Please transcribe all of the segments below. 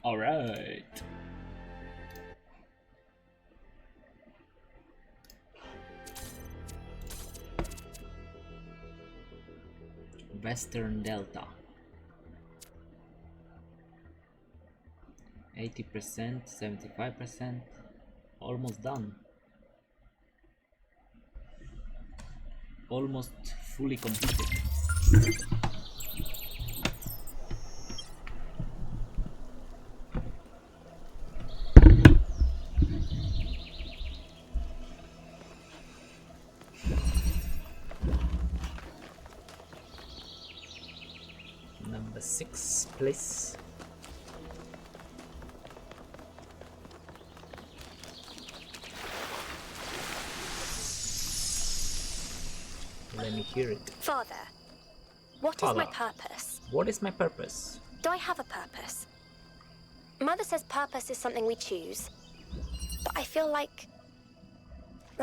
Alright. Western Delta. 80%, 75%. Almost done. Almost fully completed. Number 6, please. Let me hear it. Father, what is my purpose? What is my purpose? Do I have a purpose? Mother says purpose is something we choose. But I feel like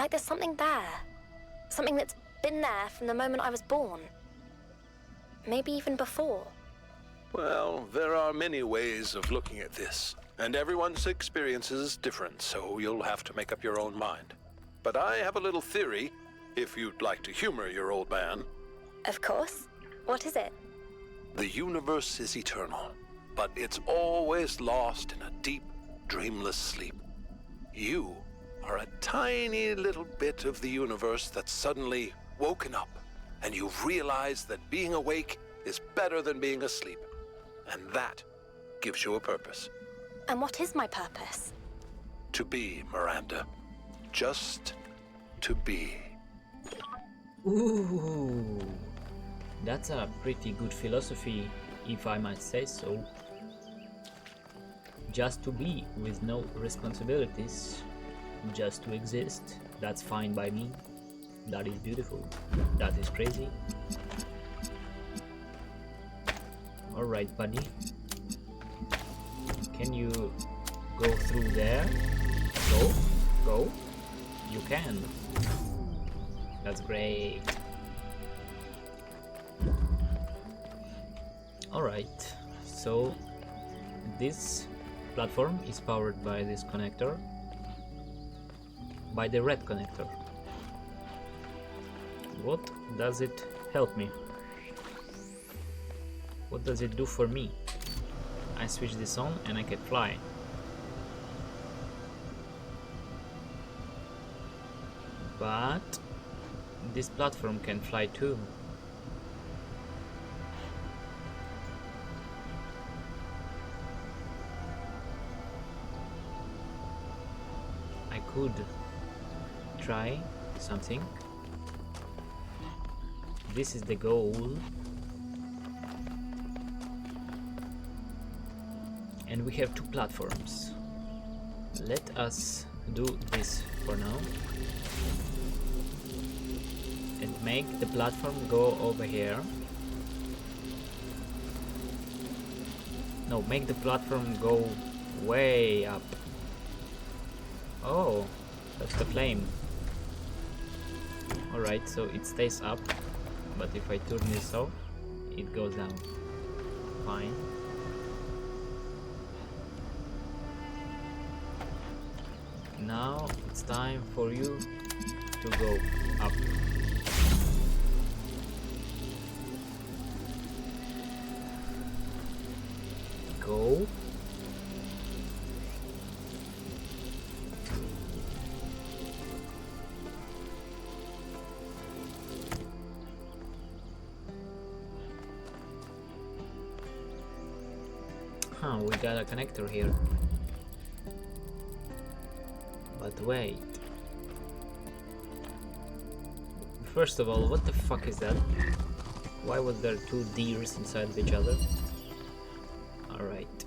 there's something there. Something that's been there from the moment I was born. Maybe even before. Well, there are many ways of looking at this, and everyone's experience is different, so you'll have to make up your own mind. But I have a little theory, if you'd like to humor your old man. Of course. What is it? The universe is eternal, but it's always lost in a deep, dreamless sleep. You are a tiny little bit of the universe that's suddenly woken up, and you've realized that being awake is better than being asleep. And that gives you a purpose. And what is my purpose? To be, Miranda. Just to be. Ooh, that's a pretty good philosophy, if I might say so. Just to be, with no responsibilities. Just to exist. That's fine by me. That is beautiful. That is crazy. Alright, buddy. Can you go through there? Go. Go. You can. That's great. Alright, so this platform is powered by this connector, by the red connector. What does it help me? What does it do for me? I switch this on and I can fly. But this platform can fly too. I could try something. This is the goal. And we have 2 platforms. Let us do this for now. And make the platform go over here. No, make the platform go way up. Oh, that's the flame. Alright, so it stays up, but if I turn this off, it goes down. Fine. Now it's time for you to go up. Go. Huh, we got a connector here. But wait. First of all, what the fuck is that? Why was there 2 deers inside of each other? Alright.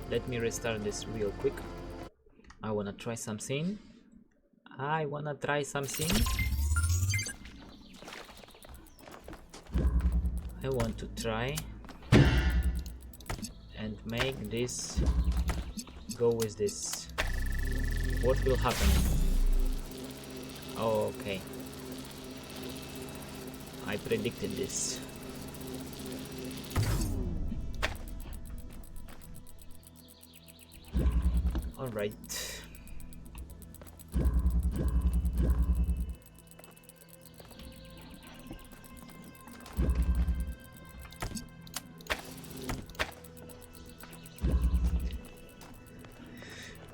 Let me restart this real quick. I wanna try something. I want to try and make this go with this. What will happen? Oh, okay. I predicted this. Right.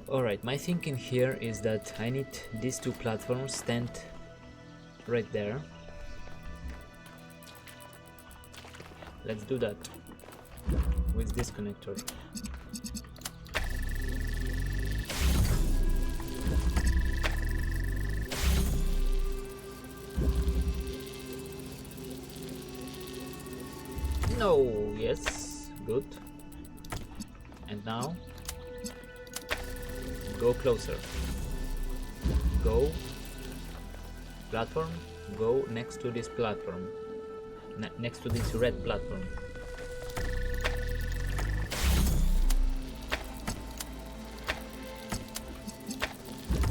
Alright, my thinking here is that I need these two platforms stand right there. Let's do that with this connector. No, yes, good. And now go closer. Go platform. Go next to this platform. Next to this red platform.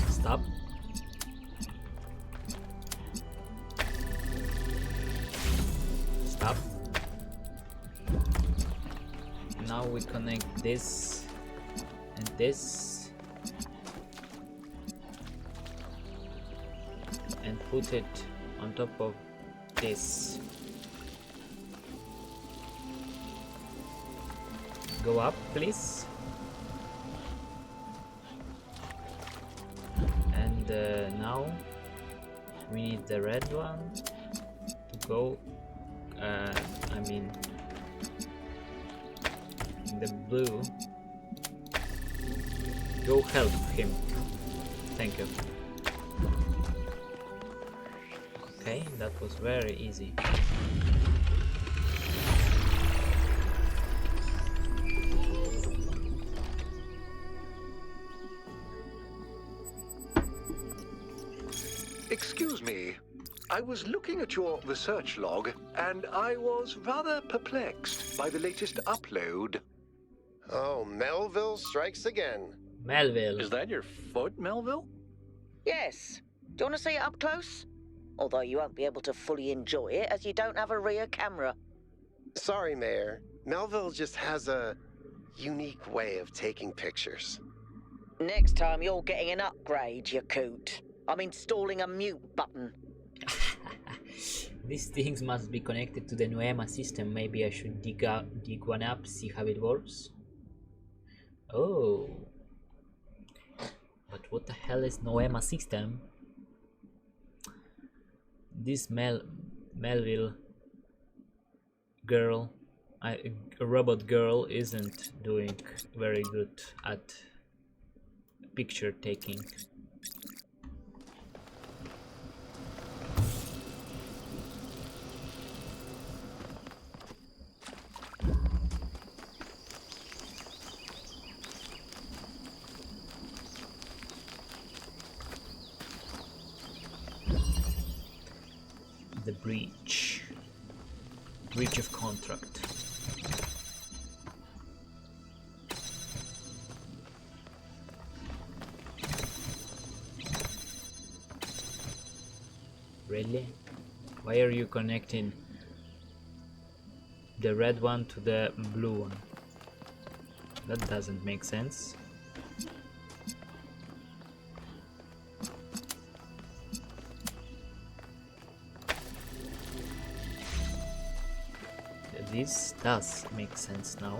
Stop. Stop. Now we connect this and this and put it on top of this. Go up, please. And now we need the red one to go. I mean, the blue. Go help him. Thank you. Okay, that was very easy. Excuse me. I was looking at your research log, and I was rather perplexed by the latest upload. Oh, Melville strikes again. Melville. Is that your foot, Melville? Yes. Do you want to see it up close? Although you won't be able to fully enjoy it as you don't have a rear camera. Sorry, Mayor. Melville just has a unique way of taking pictures. Next time you're getting an upgrade, you coot. I'm installing a mute button. These things must be connected to the Noema system. Maybe I should dig one up, see how it works. Oh. But what the hell is Noema system? This Melville girl, a robot girl, isn't doing very good at picture taking. The breach of contract. Really? Why are you connecting the red one to the blue one? That doesn't make sense. This does make sense now.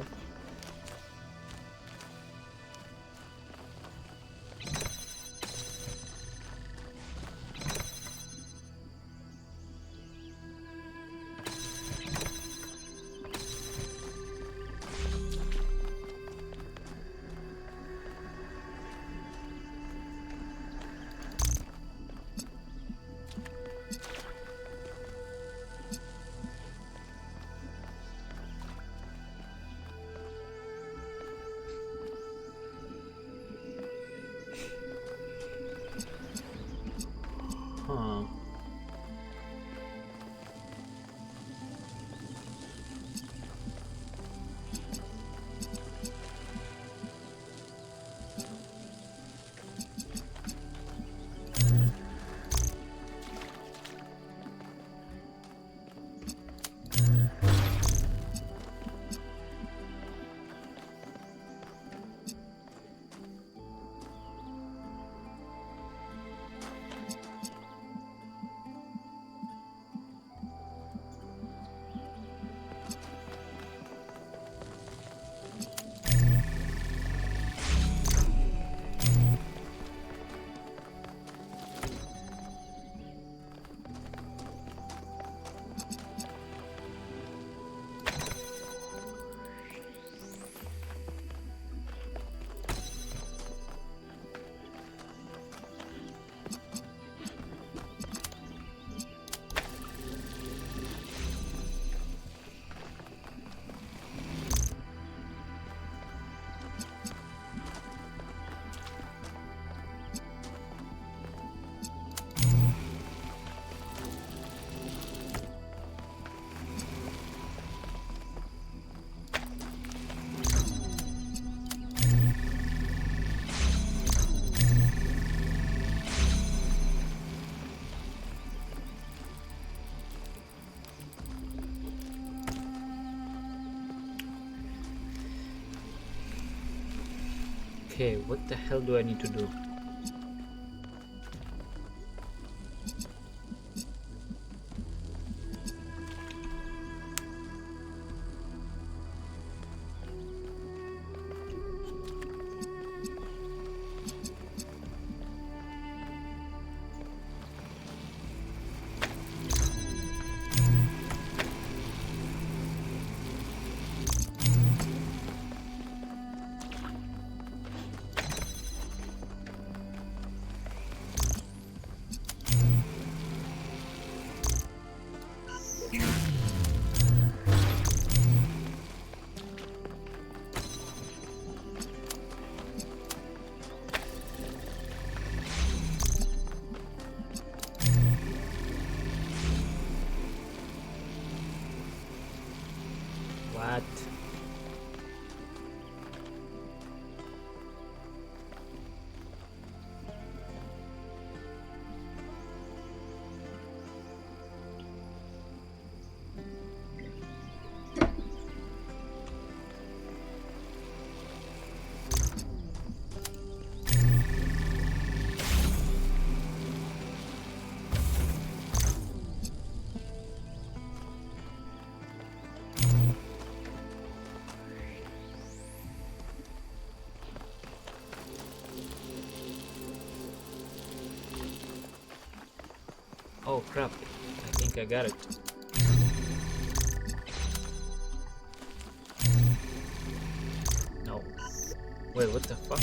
Okay, what the hell do I need to do? What? Oh crap, I think I got it. No. Wait, what the fuck?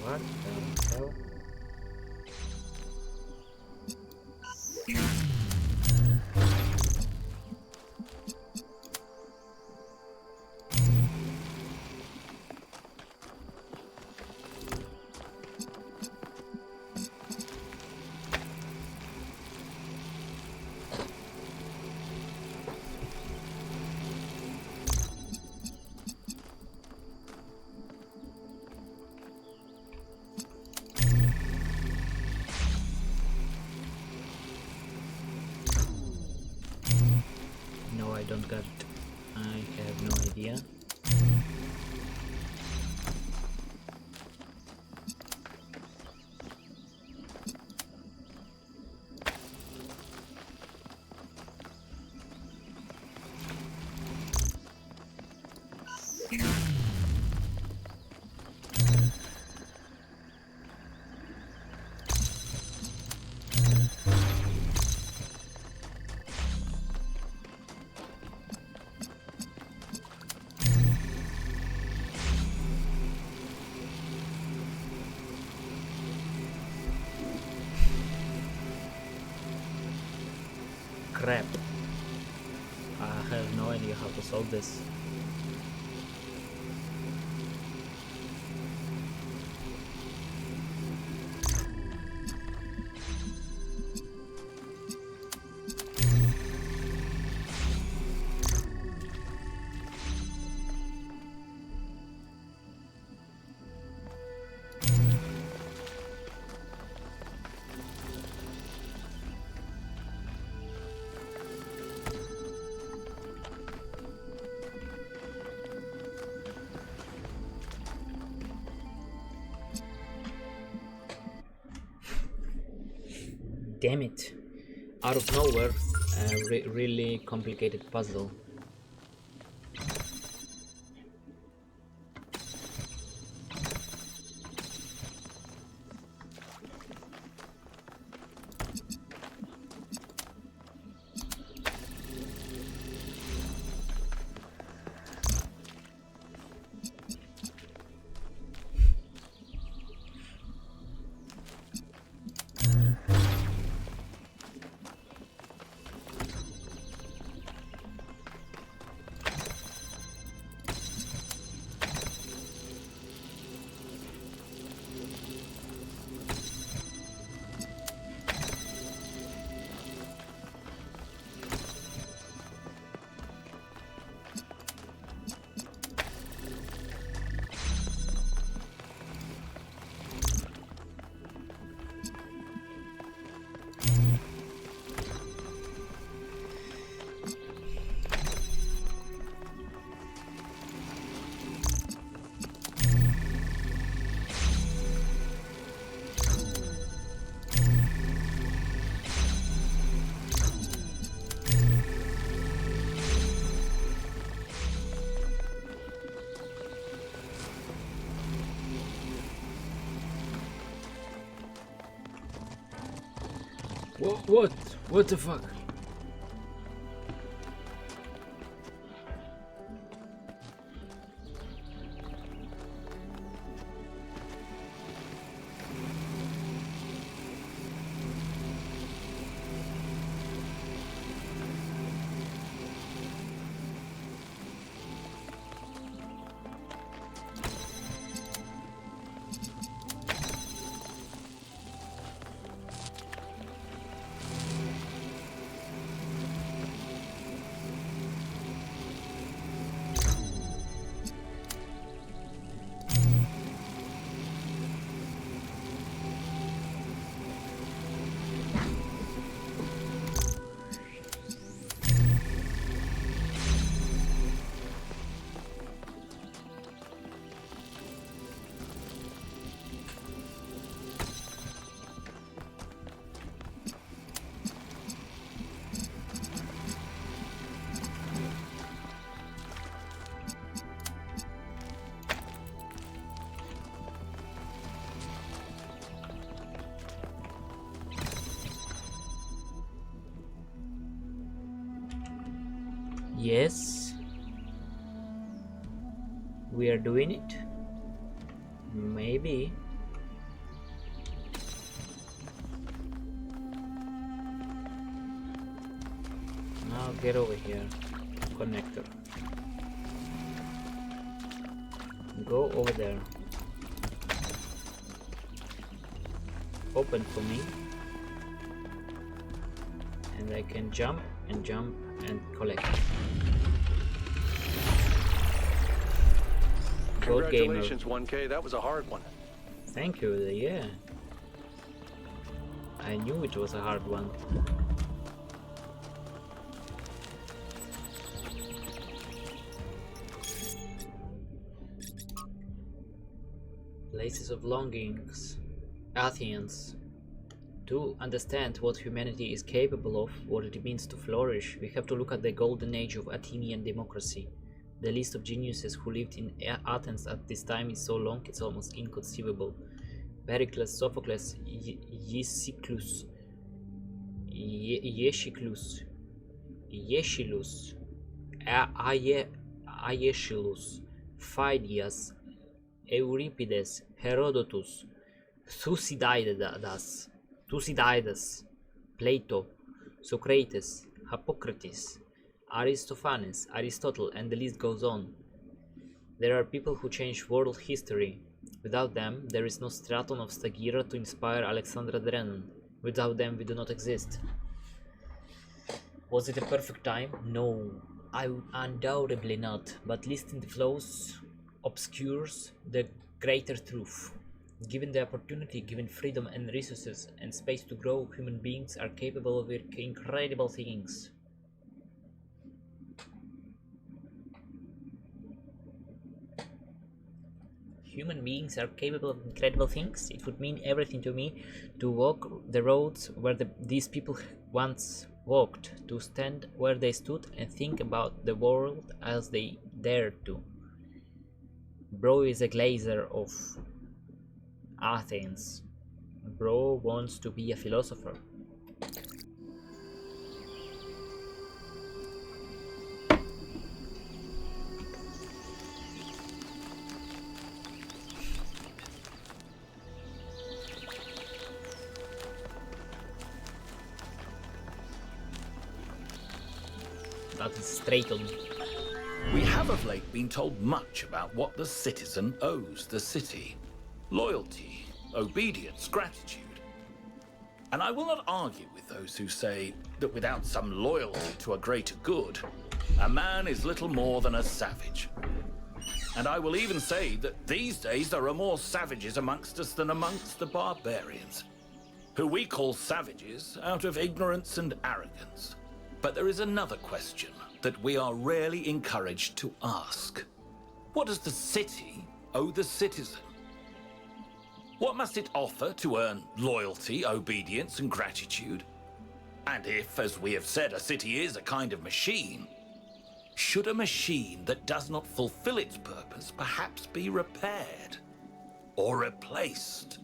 What the hell? No, I don't got it. I have no idea. Crap. I have no idea how to solve this. Damn it. Out of nowhere, a really complicated puzzle. What? What the fuck? Yes, we are doing it. Maybe. Now get over here. Connector. Go over there. Open for me. And I can jump and jump and collect. Goat gamer. Congratulations, 1K. That was a hard one. Thank you, yeah. I knew it was a hard one. Places of longings. Athens. To understand what humanity is capable of, what it means to flourish, we have to look at the golden age of Athenian democracy. The list of geniuses who lived in Athens at this time is so long it's almost inconceivable. Pericles, Sophocles, Aeschylus, Phidias, Euripides, Herodotus, Thucydides, Plato, Socrates, Hippocrates, Aristophanes, Aristotle, and the list goes on. There are people who change world history. Without them, there is no Straton of Stagira to inspire Alexandra Drennan. Without them, we do not exist. Was it a perfect time? No, undoubtedly not, but listing the flaws obscures the greater truth. Given the opportunity, given freedom and resources and space to grow, human beings are capable of incredible things. Human beings are capable of incredible things. It would mean everything to me to walk the roads where these people once walked, to stand where they stood and think about the world as they dared to. Bro is a glazer of Athens. Bro wants to be a philosopher. That is straight on. We have of late been told much about what the citizen owes the city. Loyalty, obedience, gratitude. And I will not argue with those who say that without some loyalty to a greater good, a man is little more than a savage. And I will even say that these days there are more savages amongst us than amongst the barbarians, who we call savages out of ignorance and arrogance. But there is another question that we are rarely encouraged to ask. What does the city owe the citizen? What must it offer to earn loyalty, obedience, and gratitude? And if, as we have said, a city is a kind of machine, should a machine that does not fulfill its purpose perhaps be repaired or replaced?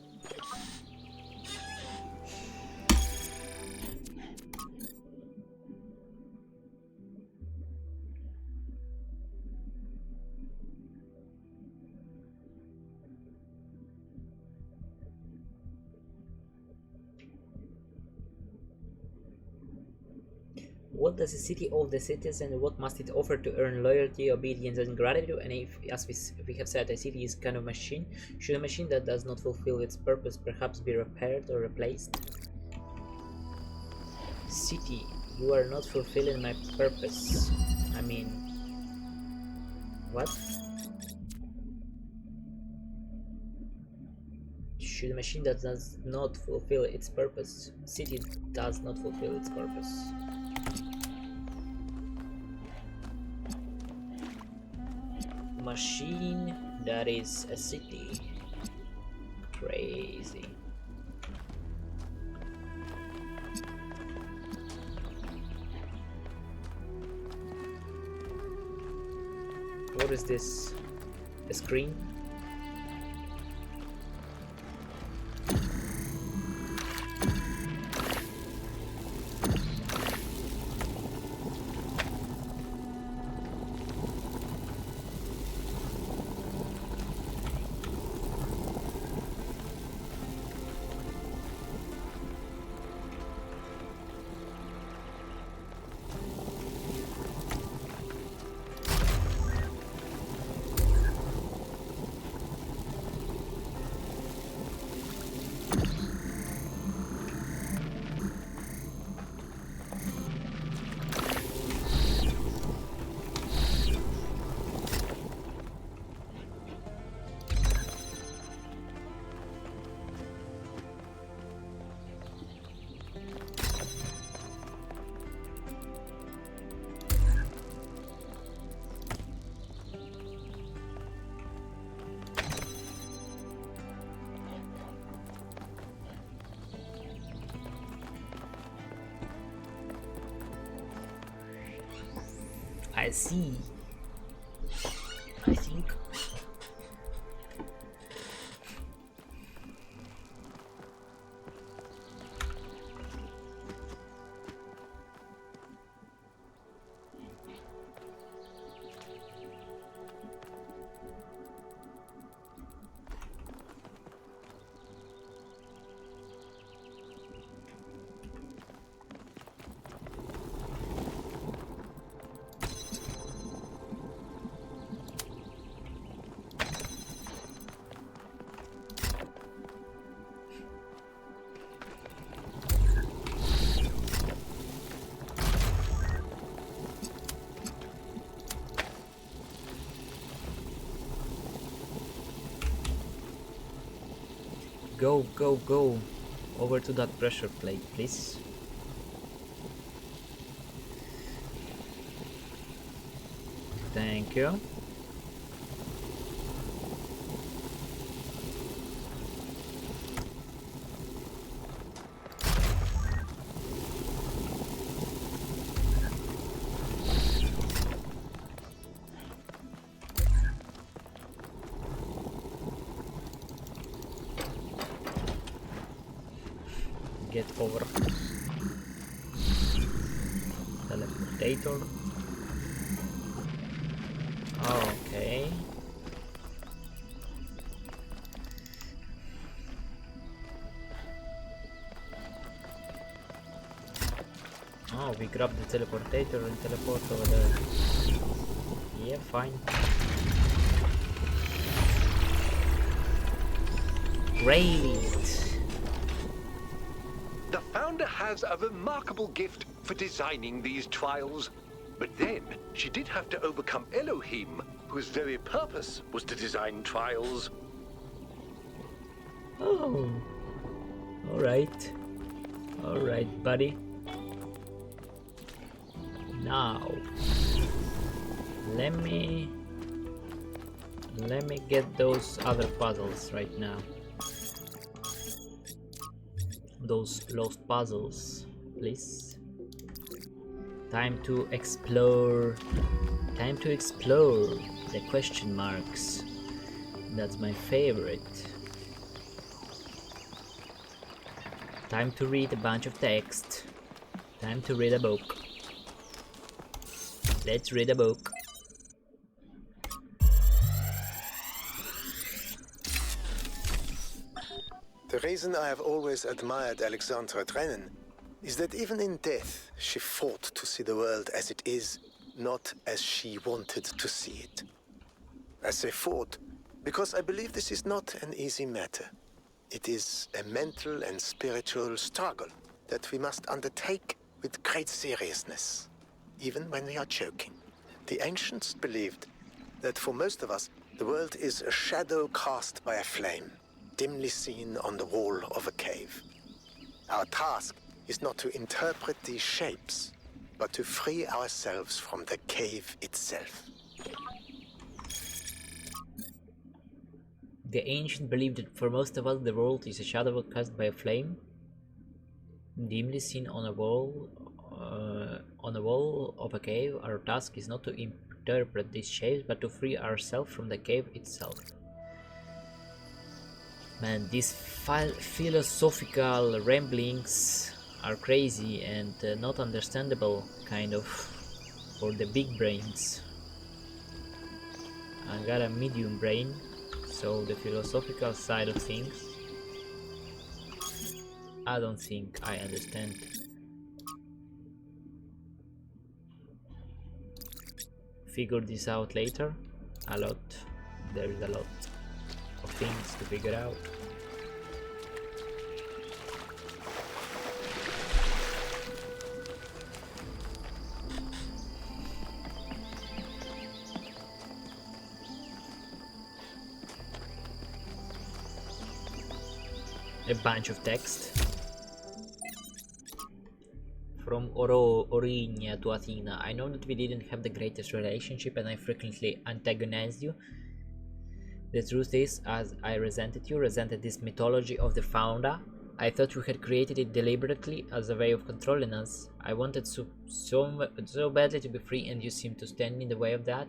What does a city owe the citizen? What must it offer to earn loyalty, obedience, and gratitude? And if, as we have said, a city is kind of machine, should a machine that does not fulfill its purpose perhaps be repaired or replaced? City, you are not fulfilling my purpose. I mean, what? Should a machine that does not fulfill its purpose? City does not fulfill its purpose. Machine that is a city. Crazy. What is this? A screen? I see. I think. Go, go, go. Over to that pressure plate, please. Thank you. Get over. Teleportator. Okay. Oh, we grab the teleportator and teleport over there. Yeah, fine. Great. The founder has a remarkable gift for designing these trials. But then, she did have to overcome Elohim, whose very purpose was to design trials. Oh. Alright. Alright, buddy. Now. Let me get those other puzzles right now. Those lost puzzles, please. Time to explore. Time to explore the question marks. That's my favorite. Time to read a bunch of text. Time to read a book. Let's read a book. The reason I have always admired Alexandra Drennan is that even in death, she fought to see the world as it is, not as she wanted to see it. I say fought because I believe this is not an easy matter. It is a mental and spiritual struggle that we must undertake with great seriousness, even when we are choking. The ancients believed that for most of us, the world is a shadow cast by a flame, dimly seen on the wall of a cave. Our task is not to interpret these shapes, but to free ourselves from the cave itself. The ancient believed that for most of us the world is a shadow cast by a flame, dimly seen on a wall of a cave. Our task is not to interpret these shapes, but to free ourselves from the cave itself. Man, these philosophical ramblings are crazy and not understandable, kind of, for the big brains. I got a medium brain, so the philosophical side of things, I don't think I understand. Figure this out later. There is a lot of things to figure out. A bunch of text. From Origna to Athena. I know that we didn't have the greatest relationship and I frequently antagonized you. The truth is, as I resented this mythology of the founder. I thought you had created it deliberately as a way of controlling us. I wanted so badly to be free, and you seemed to stand in the way of that.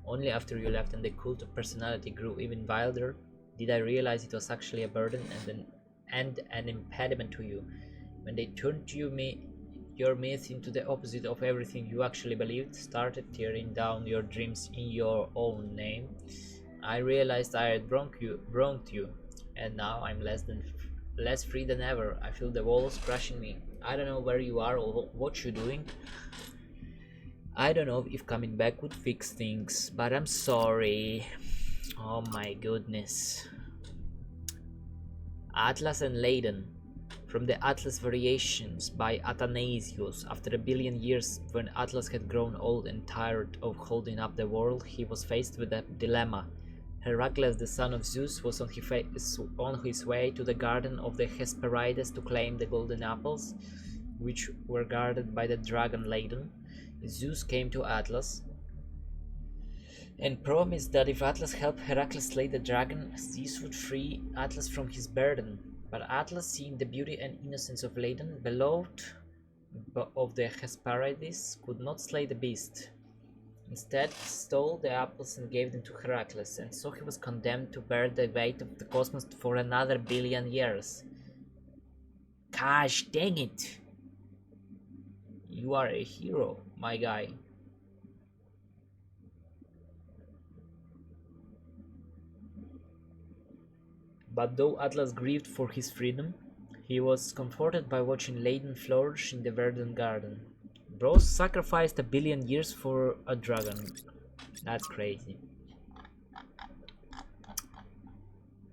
Only after you left and the cult of personality grew even wilder, did I realize it was actually a burden and an impediment to you. When they turned your myth into the opposite of everything you actually believed, started tearing down your dreams in your own name, I realized I had wronged you, and now I'm less free than ever. I feel the walls crushing me. I don't know where you are or what you're doing. I don't know if coming back would fix things, but I'm sorry. Oh my goodness. Atlas and Leiden. From the Atlas Variations by Athanasius. After 1 billion years, when Atlas had grown old and tired of holding up the world, he was faced with a dilemma. Heracles, the son of Zeus, was on his way to the garden of the Hesperides to claim the golden apples, which were guarded by the dragon Leiden. Zeus came to Atlas and promised that if Atlas helped Heracles slay the dragon, this would free Atlas from his burden. But Atlas, seeing the beauty and innocence of Leiden, beloved of the Hesperides, could not slay the beast. Instead, he stole the apples and gave them to Heracles, and so he was condemned to bear the weight of the cosmos for another 1 billion years. Gosh dang it! You are a hero, my guy. But though Atlas grieved for his freedom, he was comforted by watching Leiden flourish in the verdant garden. Bro sacrificed 1 billion years for a dragon. That's crazy.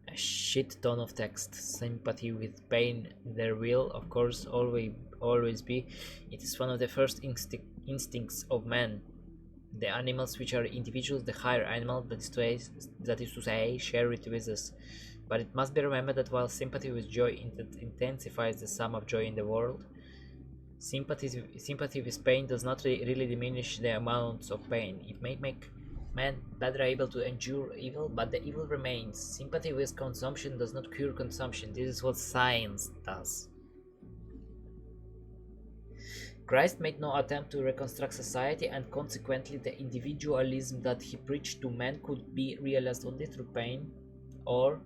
A shit ton of text. Sympathy with pain, there will, of course, always be. It is one of the first instincts of man. The animals which are individuals, the higher animal, that is to say, share it with us. But it must be remembered that while sympathy with joy intensifies the sum of joy in the world, sympathy with pain does not really diminish the amounts of pain. It may make man better able to endure evil, but the evil remains. Sympathy with consumption does not cure consumption. This is what science does. Christ made no attempt to reconstruct society, and consequently the individualism that he preached to men could be realized only through pain or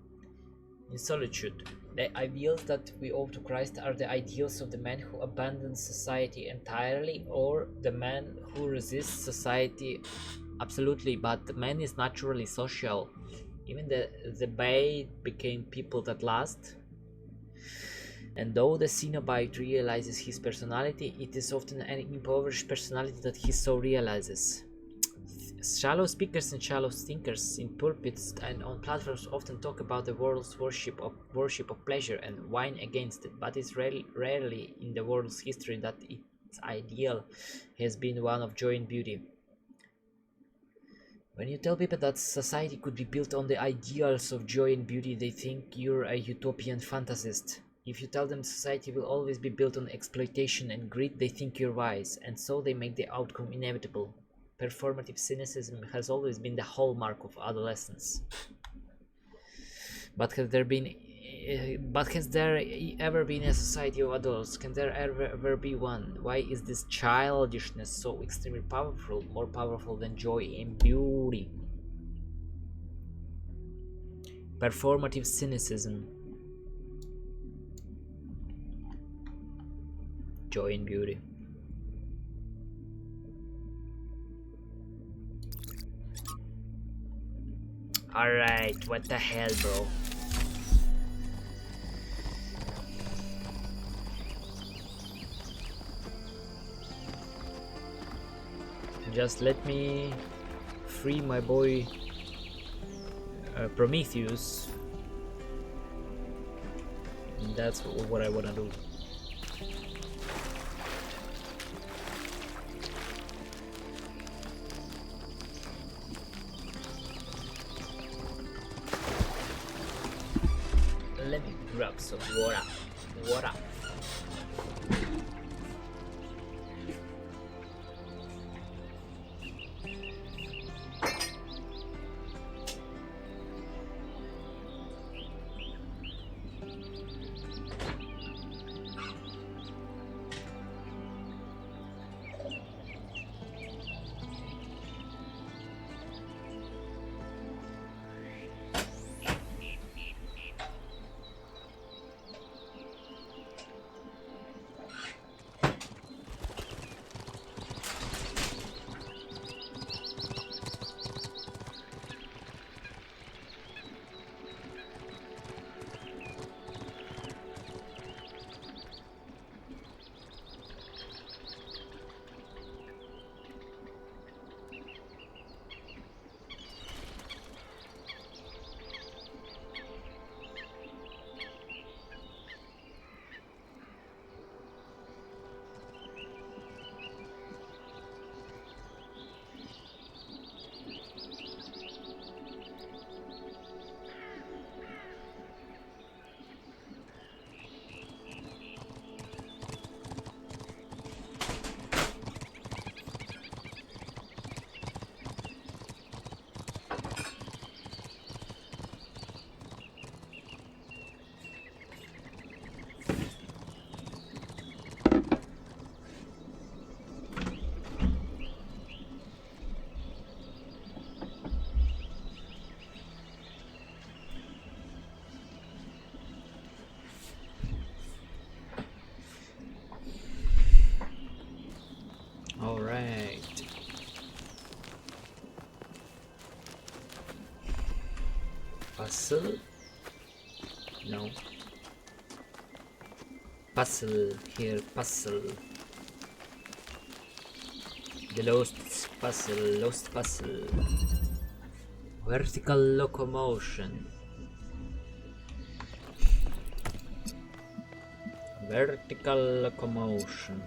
in solitude. The ideals that we owe to Christ are the ideals of the man who abandons society entirely, or the man who resists society absolutely, but man is naturally social. Even the Bay became people that last. And though the Cenobite realizes his personality, it is often an impoverished personality that he so realizes. Shallow speakers and shallow thinkers in pulpits and on platforms often talk about the world's worship of pleasure and whine against it, but it's rarely in the world's history that its ideal has been one of joy and beauty. When you tell people that society could be built on the ideals of joy and beauty, they think you're a utopian fantasist. If you tell them society will always be built on exploitation and greed, they think you're wise, and so they make the outcome inevitable. Performative cynicism has always been the hallmark of adolescence. But has there ever been a society of adults? Can there ever be one? Why is this childishness so extremely powerful, more powerful than joy and beauty? Performative cynicism. Joy and beauty. Alright, what the hell, bro? Just let me free my boy Prometheus. And that's what I wanna do. Let me grab some water. Water. Alright. Puzzle? No. Puzzle here, puzzle. The lost puzzle. Vertical locomotion. Vertical locomotion.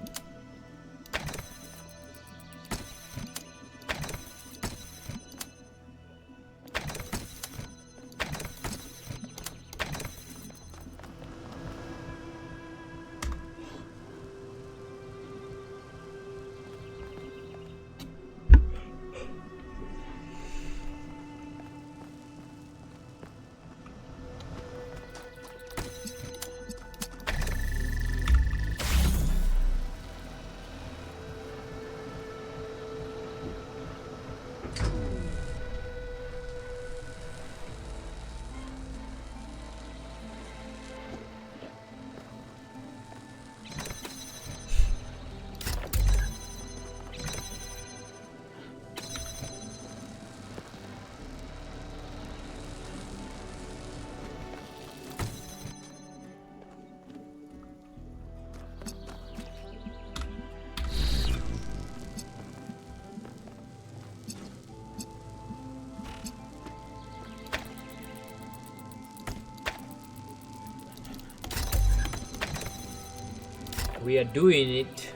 We are doing it.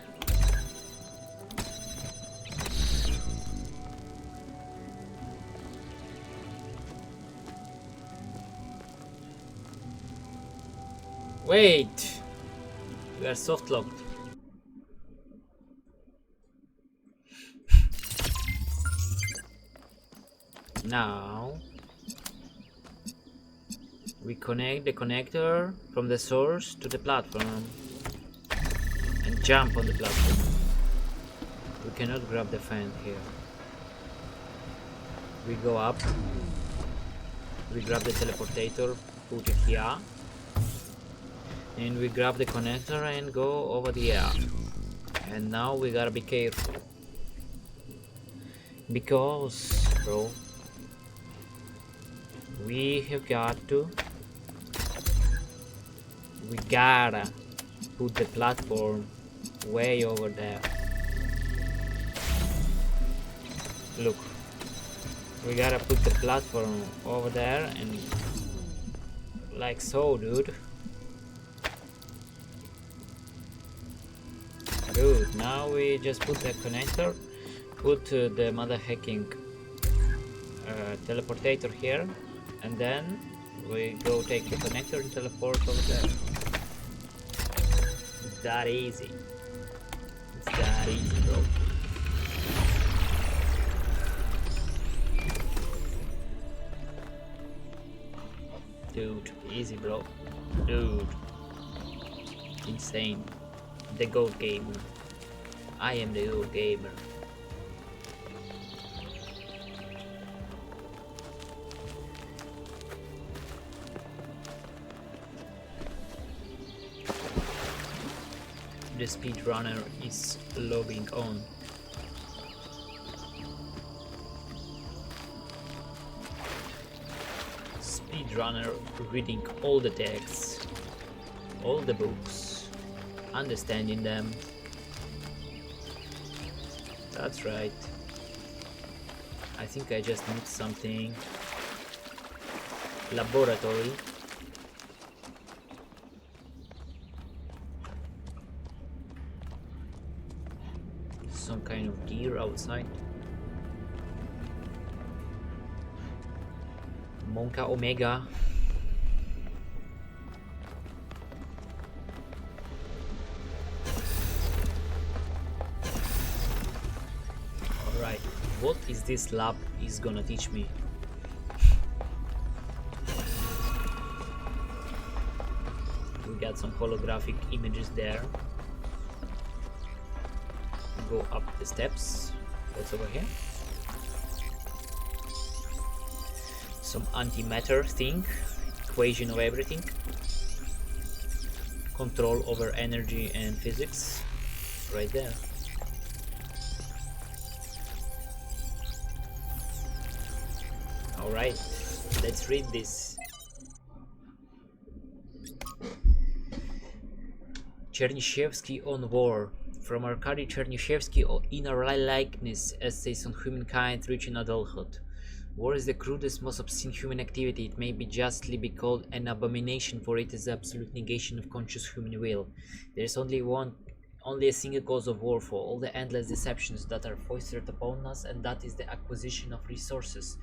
Wait! We are soft locked. Now we connect the connector from the source to the platform and jump on the platform. We cannot grab the fan here. We go up. We grab the teleportator, put it here. And we grab the connector and go over the air. And now we gotta be careful. Because, bro, we gotta put the platform way over there. Look, we gotta put the platform over there and like so, dude. Good, now we just put the connector, put the mother hacking teleportator here, and then we go take the connector and teleport over there. It's that easy. It's that easy, bro. Dude, easy, bro. Dude. Insane. The GOAT gamer. I am the GOAT gamer. The speedrunner is logging on. Speedrunner reading all the texts, all the books, understanding them. That's right. I think I just need something. Laboratory. Some kind of gear outside. Monka Omega. Alright, what is this lab is gonna teach me? We got some holographic images there. Go up the steps. What's over here? Some antimatter thing, equation of everything, control over energy and physics, right there. Alright, let's read this. Chernyshevsky on war. From Arkady Chernyshevsky in a likeness, essays on humankind reaching adulthood. War is the crudest, most obscene human activity. It may be justly be called an abomination, for it is the absolute negation of conscious human will. There is only a single cause of war, for all the endless deceptions that are foisted upon us, and that is the acquisition of resources.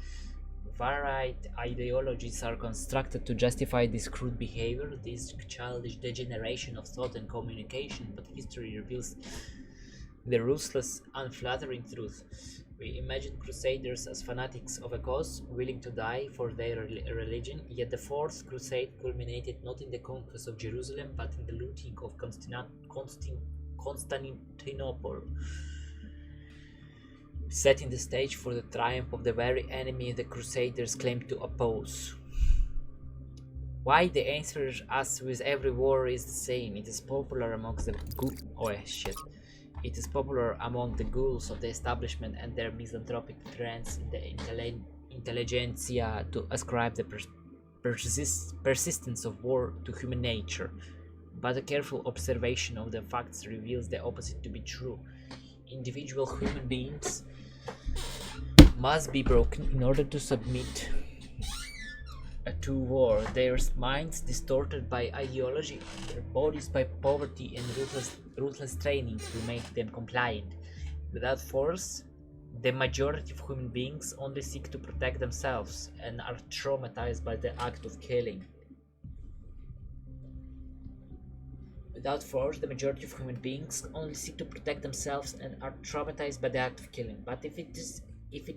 Varied ideologies are constructed to justify this crude behavior, this childish degeneration of thought and communication, but history reveals the ruthless, unflattering truth. We imagine crusaders as fanatics of a cause, willing to die for their religion, yet the Fourth Crusade culminated not in the conquest of Jerusalem, but in the looting of Constantinople, setting the stage for the triumph of the very enemy the Crusaders claimed to oppose. Why? The answer, as with every war, is the same. It is popular amongst the It is popular among the ghouls of the establishment and their misanthropic friends in the intelligentsia to ascribe the persistence of war to human nature. But a careful observation of the facts reveals the opposite to be true. Individual human beings must be broken in order to submit to war, their minds distorted by ideology, their bodies by poverty and ruthless training to make them compliant. Without force, the majority of human beings only seek to protect themselves and are traumatized by the act of killing. Without force, the majority of human beings only seek to protect themselves and are traumatized by the act of killing. But if it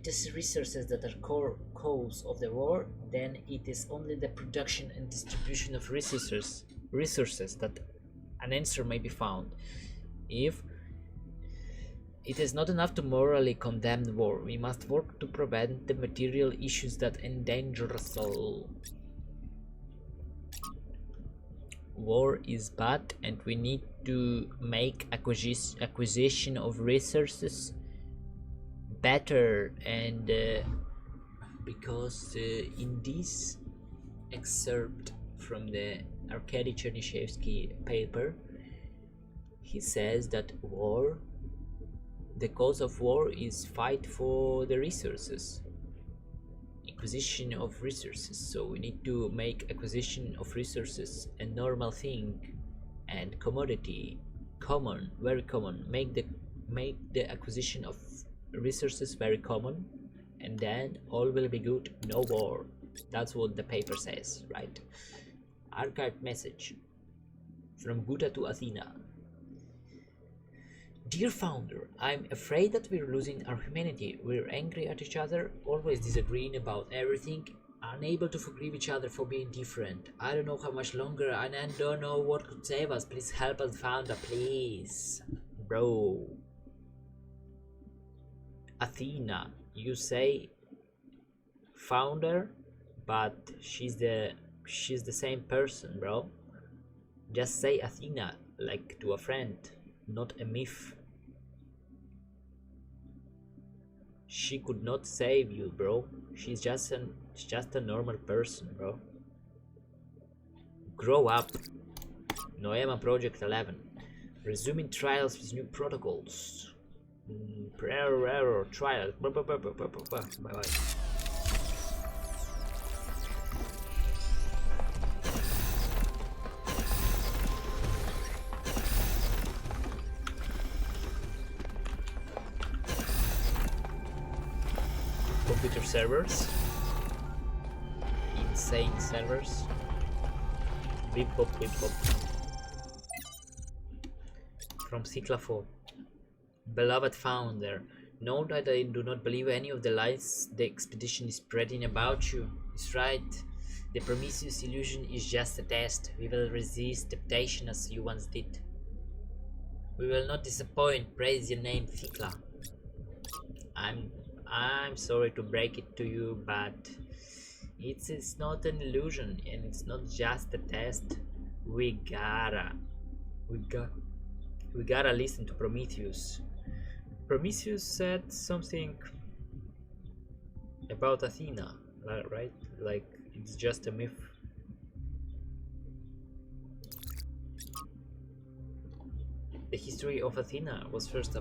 is resources that are core cause of the war, then it is only the production and distribution of resources that an answer may be found. If it is not enough to morally condemn war, we must work to prevent the material issues that endanger us all. War is bad, and we need to make acquisition of resources better. And because in this excerpt from the Arkady Chernyshevsky paper, he says that the cause of war is fight for the resources, acquisition of resources. So we need to make acquisition of resources a normal thing and commodity common, very common. Make the acquisition of resources very common, and then all will be good. No war. That's what the paper says, right? Archived message from Guta to Athena. Dear Founder, I'm afraid that we're losing our humanity. We're angry at each other, always disagreeing about everything, unable to forgive each other for being different. I don't know how much longer, and I don't know what could save us. Please help us, Founder, please. Bro. Athena, you say Founder, but she's the same person, bro. Just say Athena, like to a friend, not a myth. She could not save you, bro. She's just a normal person, bro. Grow up. Noema Project 11. Resuming trials with new protocols. Error trials. Bye bye. Computer servers, insane servers, beep bop. From Cycla 4. Beloved Founder, know that I do not believe any of the lies the expedition is spreading about you. It's right. The Prometheus illusion is just a test. We will resist temptation as you once did. We will not disappoint. Praise your name, Cycla. I'm sorry to break it to you, but it's not an illusion, and it's not just a test. We gotta listen to Prometheus. Prometheus said something about Athena, right? Like it's just a myth. The history of Athena was first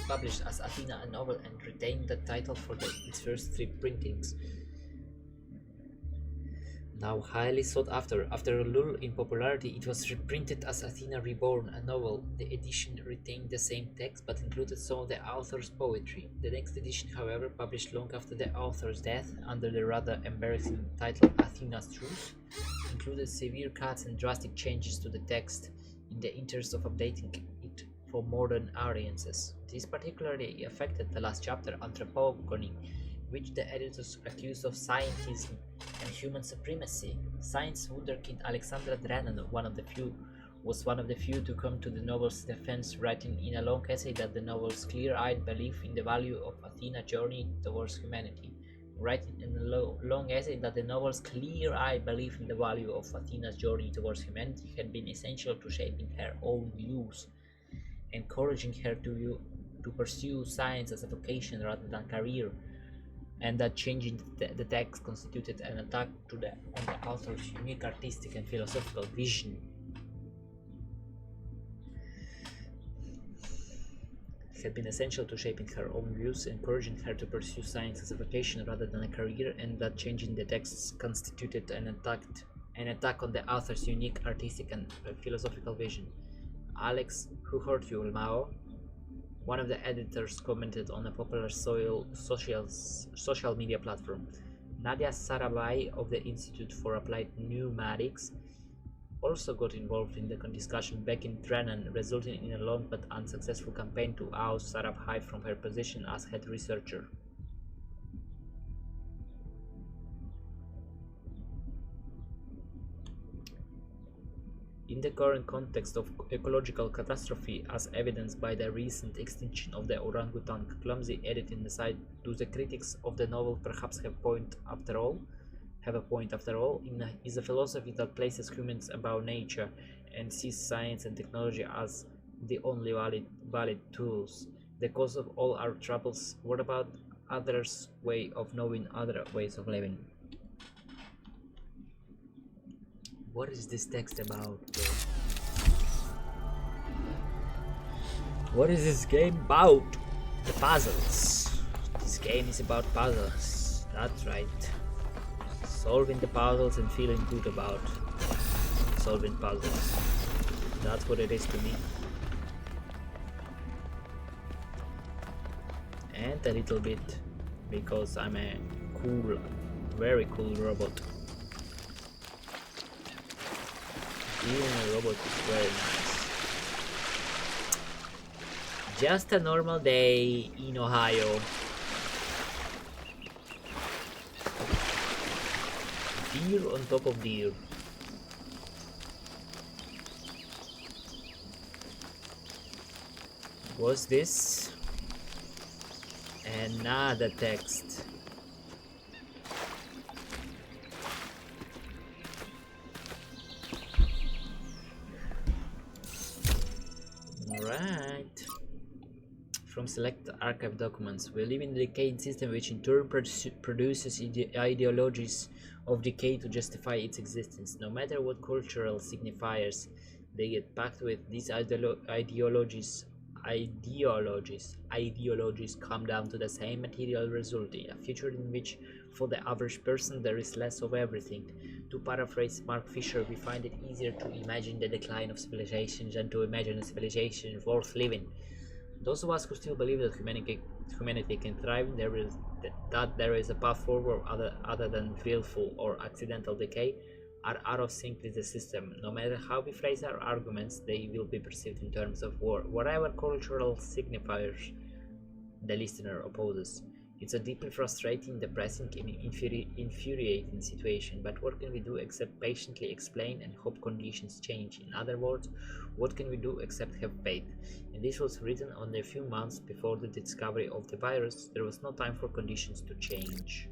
published as Athena, a novel, and retained the title for its first 3 printings. Now highly sought after a lull in popularity, it was reprinted as Athena Reborn, a novel. The edition retained the same text but included some of the author's poetry. The next edition, however, published long after the author's death, under the rather embarrassing title Athena's Truth, included severe cuts and drastic changes to the text in the interest of updating it for modern audiences. This particularly affected the last chapter, Anthropogony, which the editors accused of scientism and human supremacy. Science wunderkind Alexandra Drennan was one of the few to come to the novel's defense, writing in a long essay that the novel's clear-eyed belief in the value of Athena's journey towards humanity. Writing in a long essay that the novel's clear-eyed belief in the value of Athena's journey towards humanity had been essential to shaping her own views, encouraging her to pursue science as a vocation rather than career, and that changing the text constituted an attack on the author's unique artistic and philosophical vision. It had been essential to shaping her own views, encouraging her to pursue science as a vocation rather than a career, and that changing the text constituted an attack on the author's unique artistic and philosophical vision. Alex, who hurt you, Mao? One of the editors commented on a popular social media platform. Nadia Sarabhai of the Institute for Applied Pneumatics also got involved in the discussion back in Drennan, resulting in a long but unsuccessful campaign to oust Sarabhai from her position as head researcher. In the current context of ecological catastrophe, as evidenced by the recent extinction of the orangutan, clumsy editing aside, do the critics of the novel perhaps have a point after all? Is a philosophy that places humans above nature and sees science and technology as the only valid tools, the cause of all our troubles. What about others' way of knowing, other ways of living? What is this text about, though? What is this game about? The puzzles. This game is about puzzles. That's right. Solving the puzzles and feeling good about solving puzzles. That's what it is to me. And a little bit because I'm a cool, very cool robot. Being a robot is very nice. Just a normal day in Ohio. Deer on top of deer. What's this? Another text. Alright. From select archive documents, we live in a decayed system which in turn produces ideologies of decay to justify its existence. No matter what cultural signifiers they get packed with, these ideologies come down to the same material result, a future in which for the average person there is less of everything. To paraphrase Mark Fisher, we find it easier to imagine the decline of civilizations than to imagine a civilization worth living. Those of us who still believe that humanity can thrive, that there is a path forward other than willful or accidental decay, are out of sync with the system. No matter how we phrase our arguments, they will be perceived in terms of war, whatever cultural signifiers the listener opposes. It's a deeply frustrating, depressing, and infuriating situation, but what can we do except patiently explain and hope conditions change? In other words, what can we do except have faith? And this was written only a few months before the discovery of the virus. There was no time for conditions to change.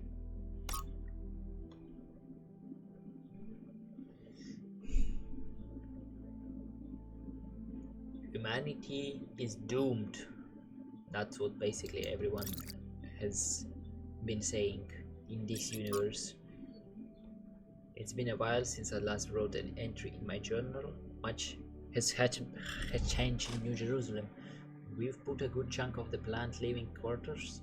Humanity is doomed. That's what basically everyone has been saying in this universe. It's been a while since I last wrote an entry in my journal. Much has changed in New Jerusalem. We've put a good chunk of the planned living quarters,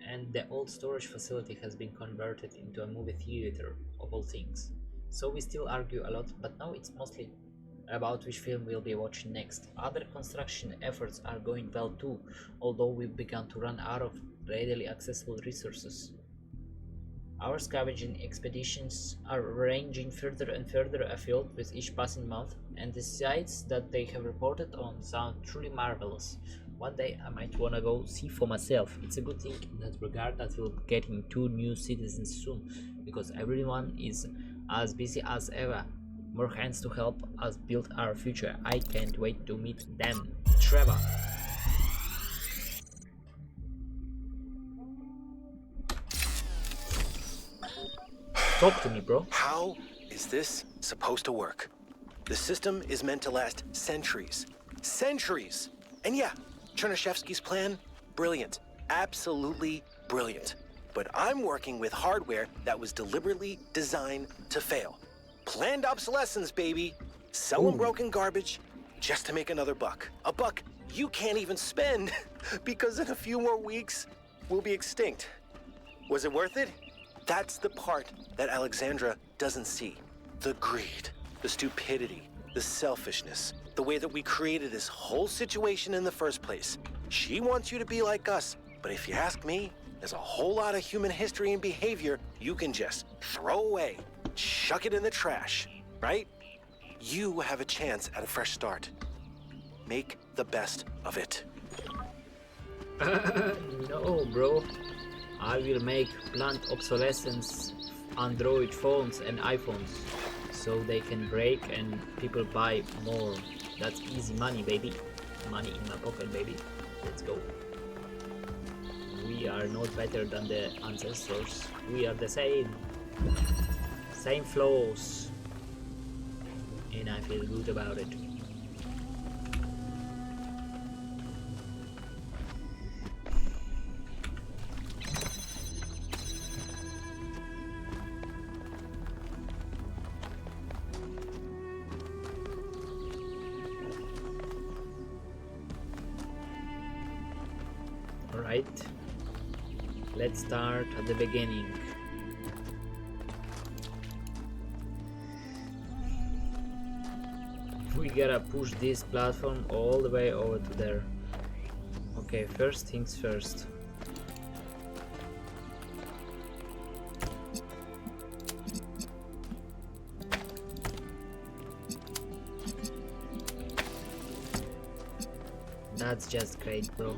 and the old storage facility has been converted into a movie theater, of all things. So we still argue a lot, but now it's mostly about which film we'll be watching next. Other construction efforts are going well too, although we've begun to run out of readily accessible resources. Our scavenging expeditions are ranging further and further afield with each passing month, and the sites that they have reported on sound truly marvelous. One day I might wanna go see for myself. It's a good thing in that regard that we're getting 2 new citizens soon, because everyone is as busy as ever. More hands to help us build our future. I can't wait to meet them. Trevor. Talk to me, bro. How is this supposed to work? The system is meant to last centuries. Centuries! And yeah, Chernyshevsky's plan, brilliant. Absolutely brilliant. But I'm working with hardware that was deliberately designed to fail. Planned obsolescence, baby. Selling broken garbage just to make another buck. A buck you can't even spend because in a few more weeks, we'll be extinct. Was it worth it? That's the part that Alexandra doesn't see. The greed, the stupidity, the selfishness. the way that we created this whole situation in the first place. She wants you to be like us, but if you ask me, there's a whole lot of human history and behavior you can just throw away, chuck it in the trash, right? You have a chance at a fresh start. Make the best of it. No, bro. I will make plant obsolescence Android phones and iPhones so they can break and people buy more. That's easy money, baby. Money in my pocket, baby. Let's go. We are not better than the ancestors. We are the same. Same flaws. And I feel good about it. Alright, let's start at the beginning. We gotta push this platform all the way over to there. Okay, first things first. That's just great, bro.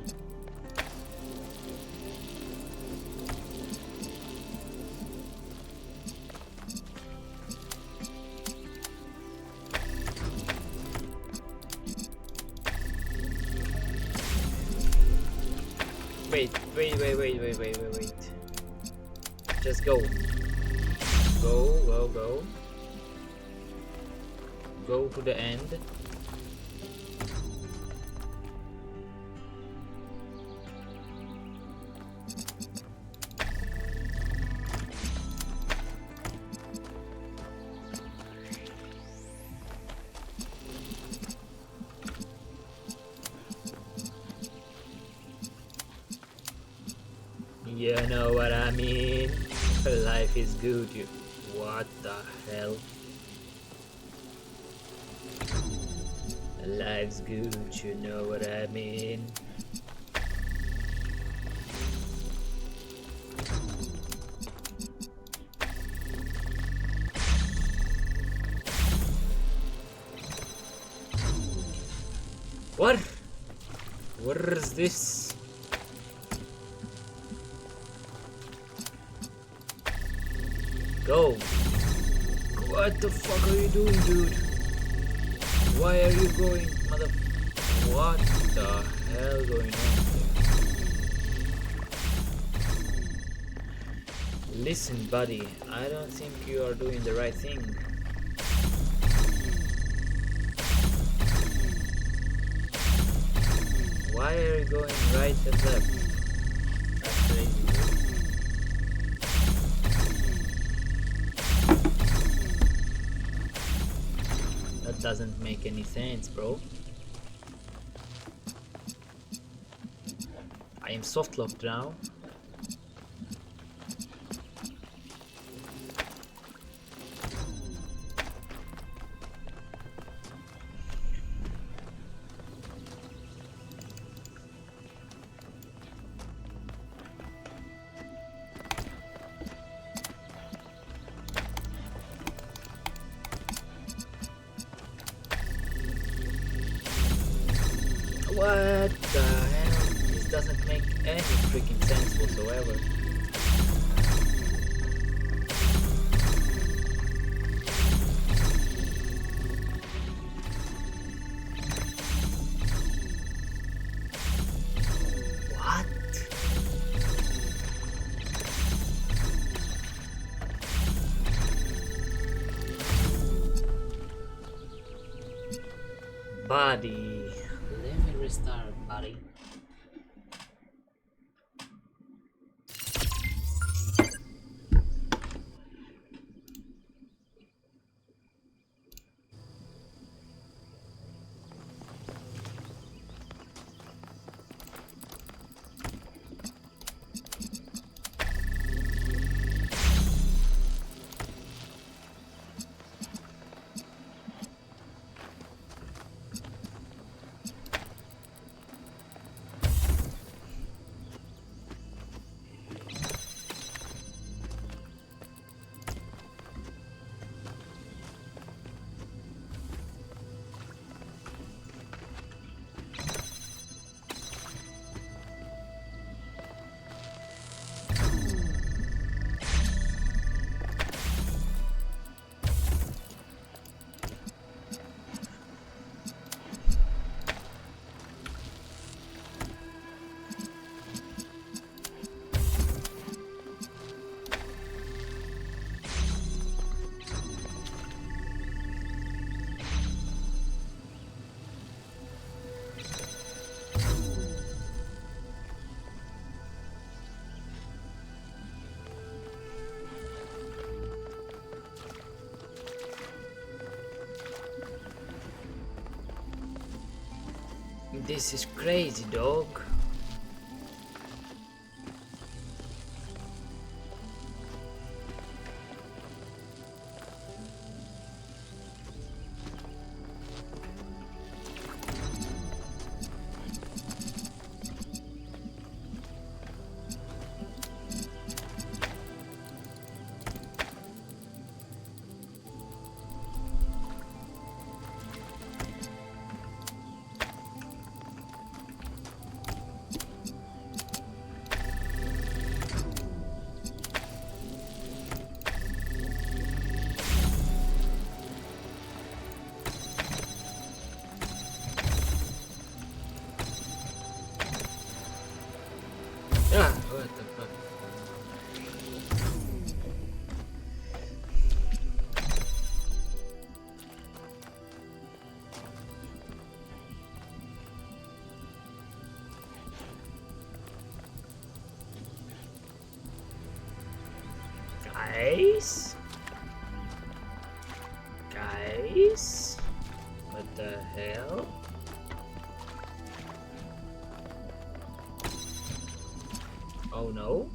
Wait. Just go. Go. Go to the end. You know what I mean? Life is good, you. What the hell? Life's good, you know what I mean? What? What is this? Go. What the fuck are you doing, dude? Why are you going, mother... What the hell going on here? Listen, buddy, I don't think you are doing the right thing. Why are you going right and left? That's crazy, dude. That doesn't make any sense, bro. I am soft locked now. What the hell? This doesn't make any freaking sense whatsoever. What? Buddy. Let me restart, buddy. This is crazy, dog. Ah, what the fuck? Guys? Guys? What the hell? Oh no.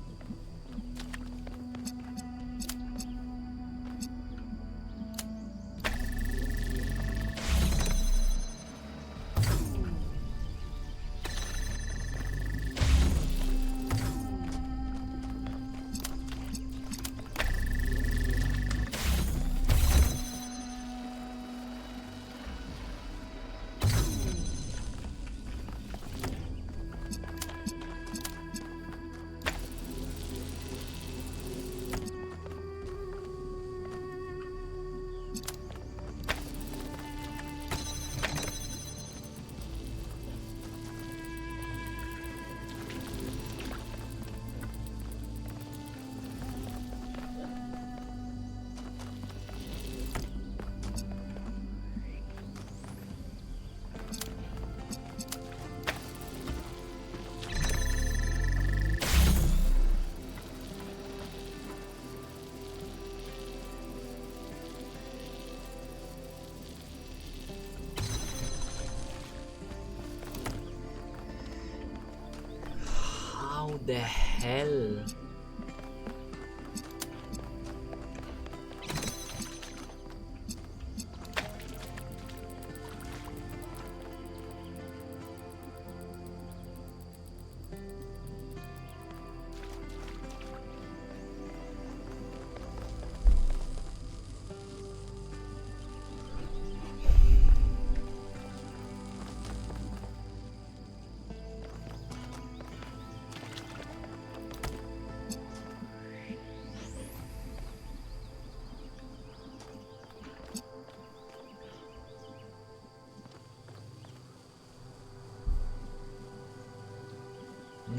How the hell?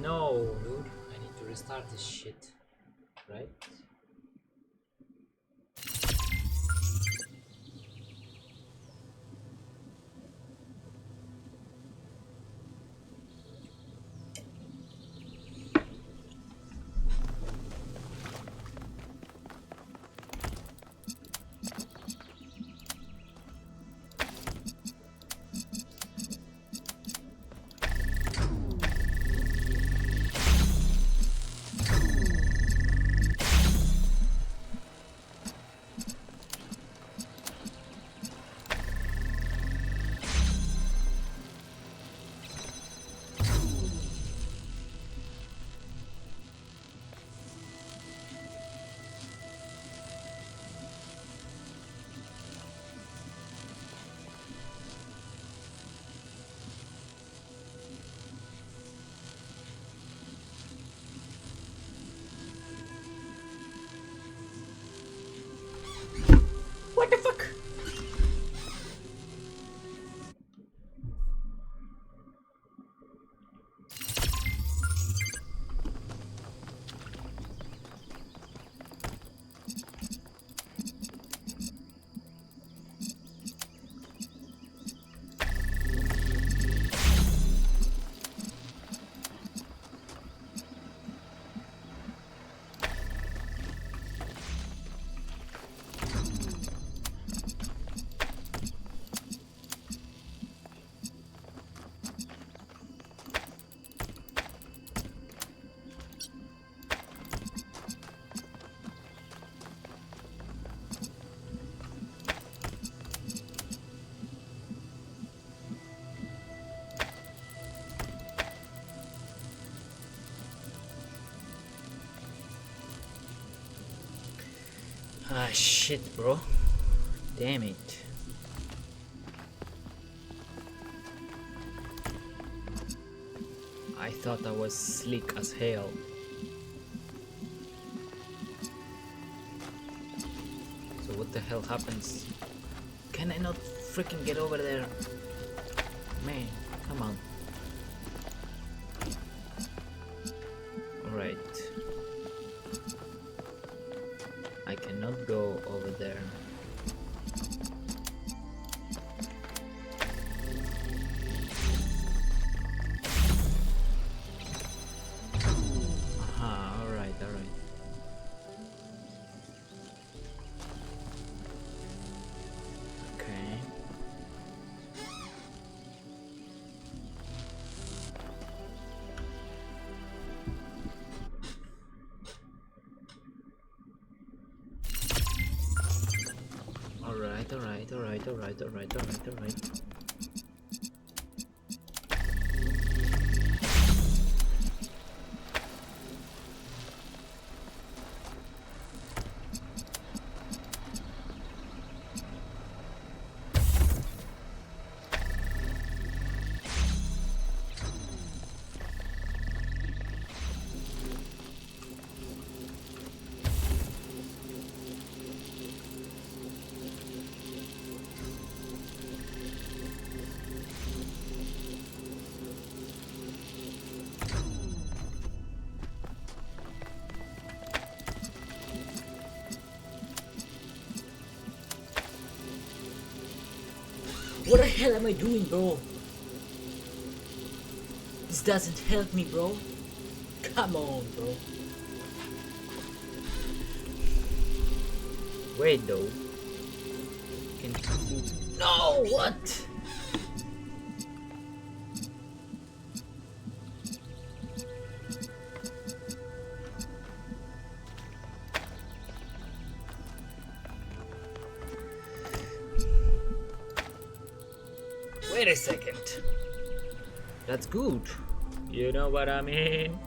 No, dude, I need to restart this shit, right? Ah, shit, bro. Damn it. I thought I was slick as hell. So what the hell happens? Can I not freaking get over there? Man, come on. Alright. I cannot go over there. Aha, alright. Okay. Alright. What the hell am I doing, bro? This doesn't help me, bro. Come on, bro. Wait, though. Can... No, what? Wait a second. That's good. You know what I mean?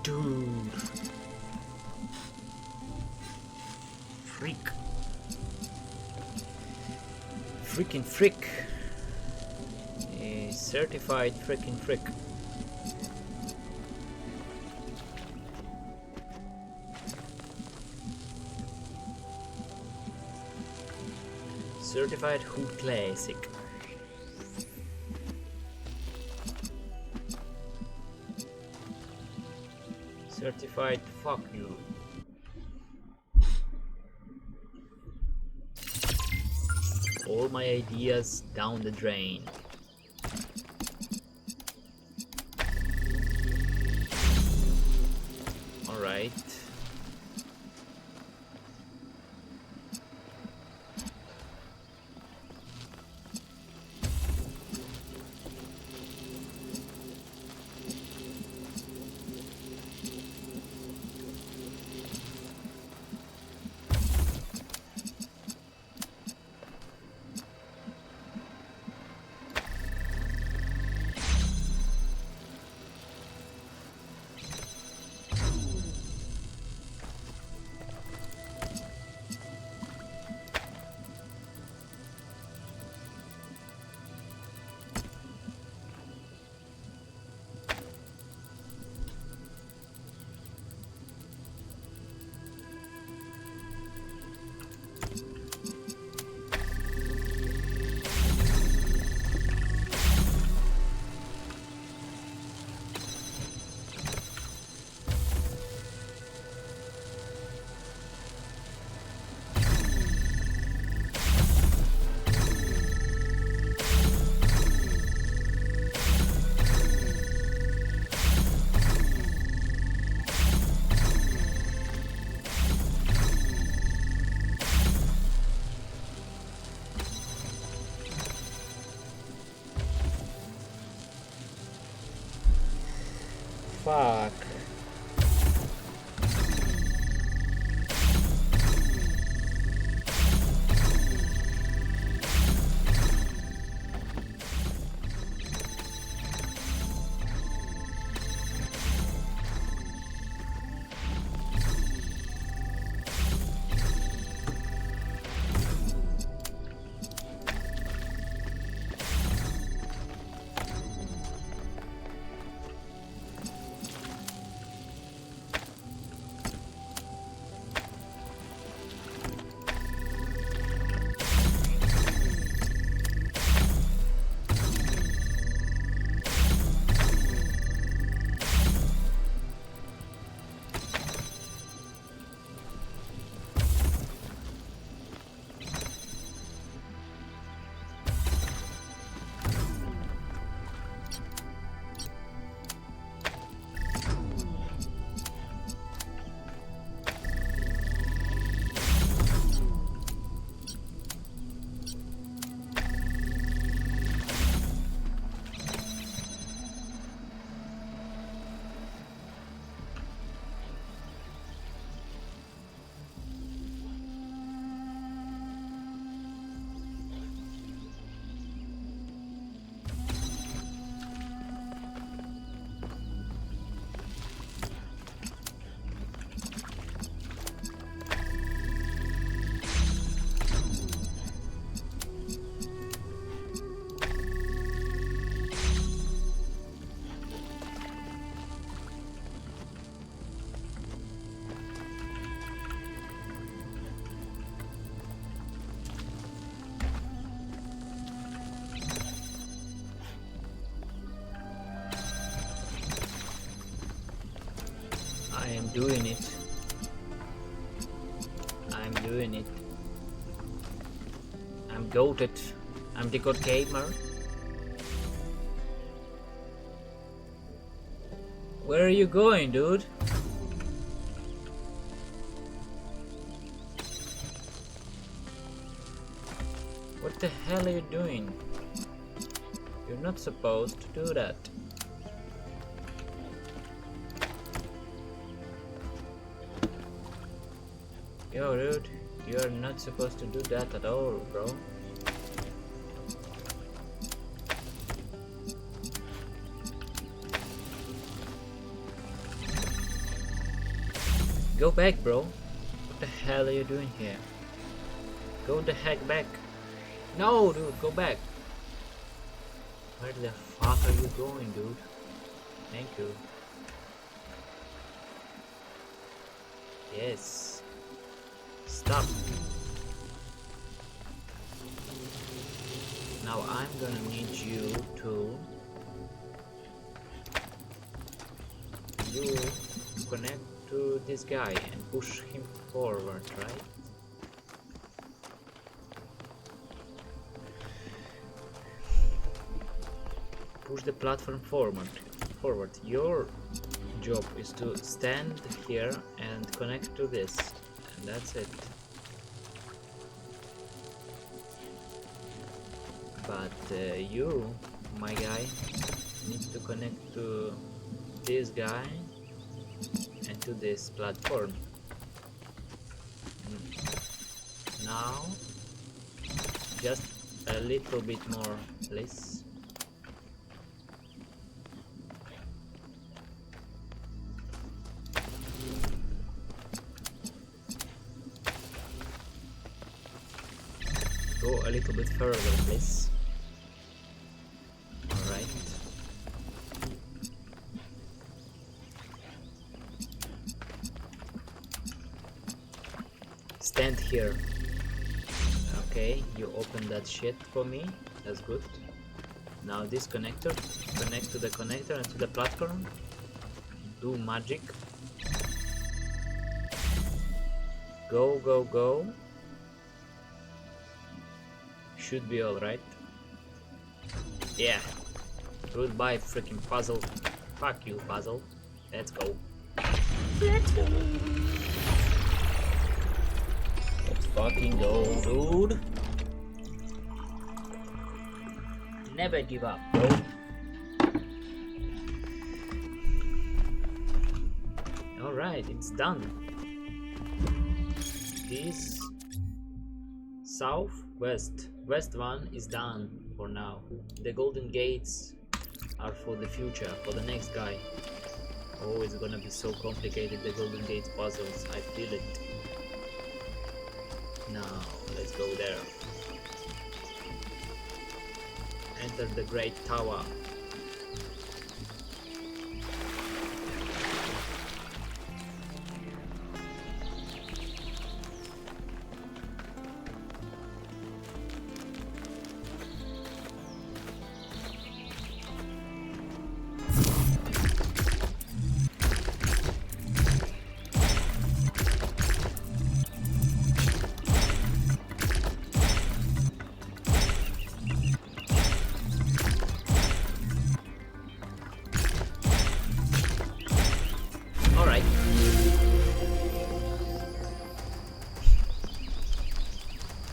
Dude. Freak. Freaking freak. A certified freaking freak. Certified Hood Classic. Certified fuck you. All my ideas down the drain. Alright. I am doing it. I'm doing it. I'm goated. I'm the god gamer. Where are you going, dude? What the hell are you doing? You're not supposed to do that. Yo, dude, you are not supposed to do that at all, bro. Go back, bro. What the hell are you doing here? Go the heck back. No, dude, go back. Where the fuck are you going, dude? Thank you. Yes. Stop. Now I'm gonna need you to connect to this guy and push him forward, right? Push the platform forward. Your job is to stand here and connect to this, and that's it. But you, my guy, need to connect to this guy and to this platform. Now, just a little bit more, please. Go a little bit further, please. Alright. Stand here. Okay, you open that shit for me. That's good. Now this connector. Connect to the connector and to the platform. Do magic. Go, go, go. Should be alright. Yeah. Goodbye, freaking puzzle. Fuck you, puzzle. Let's go. Let's go. Let's fucking go, dude. Never give up, bro. Alright, it's done. This west one is done for now. The golden gates are for the future, for the next guy. Oh, it's gonna be so complicated, the golden gates puzzles. I feel it. Now, let's go there. Enter the great tower.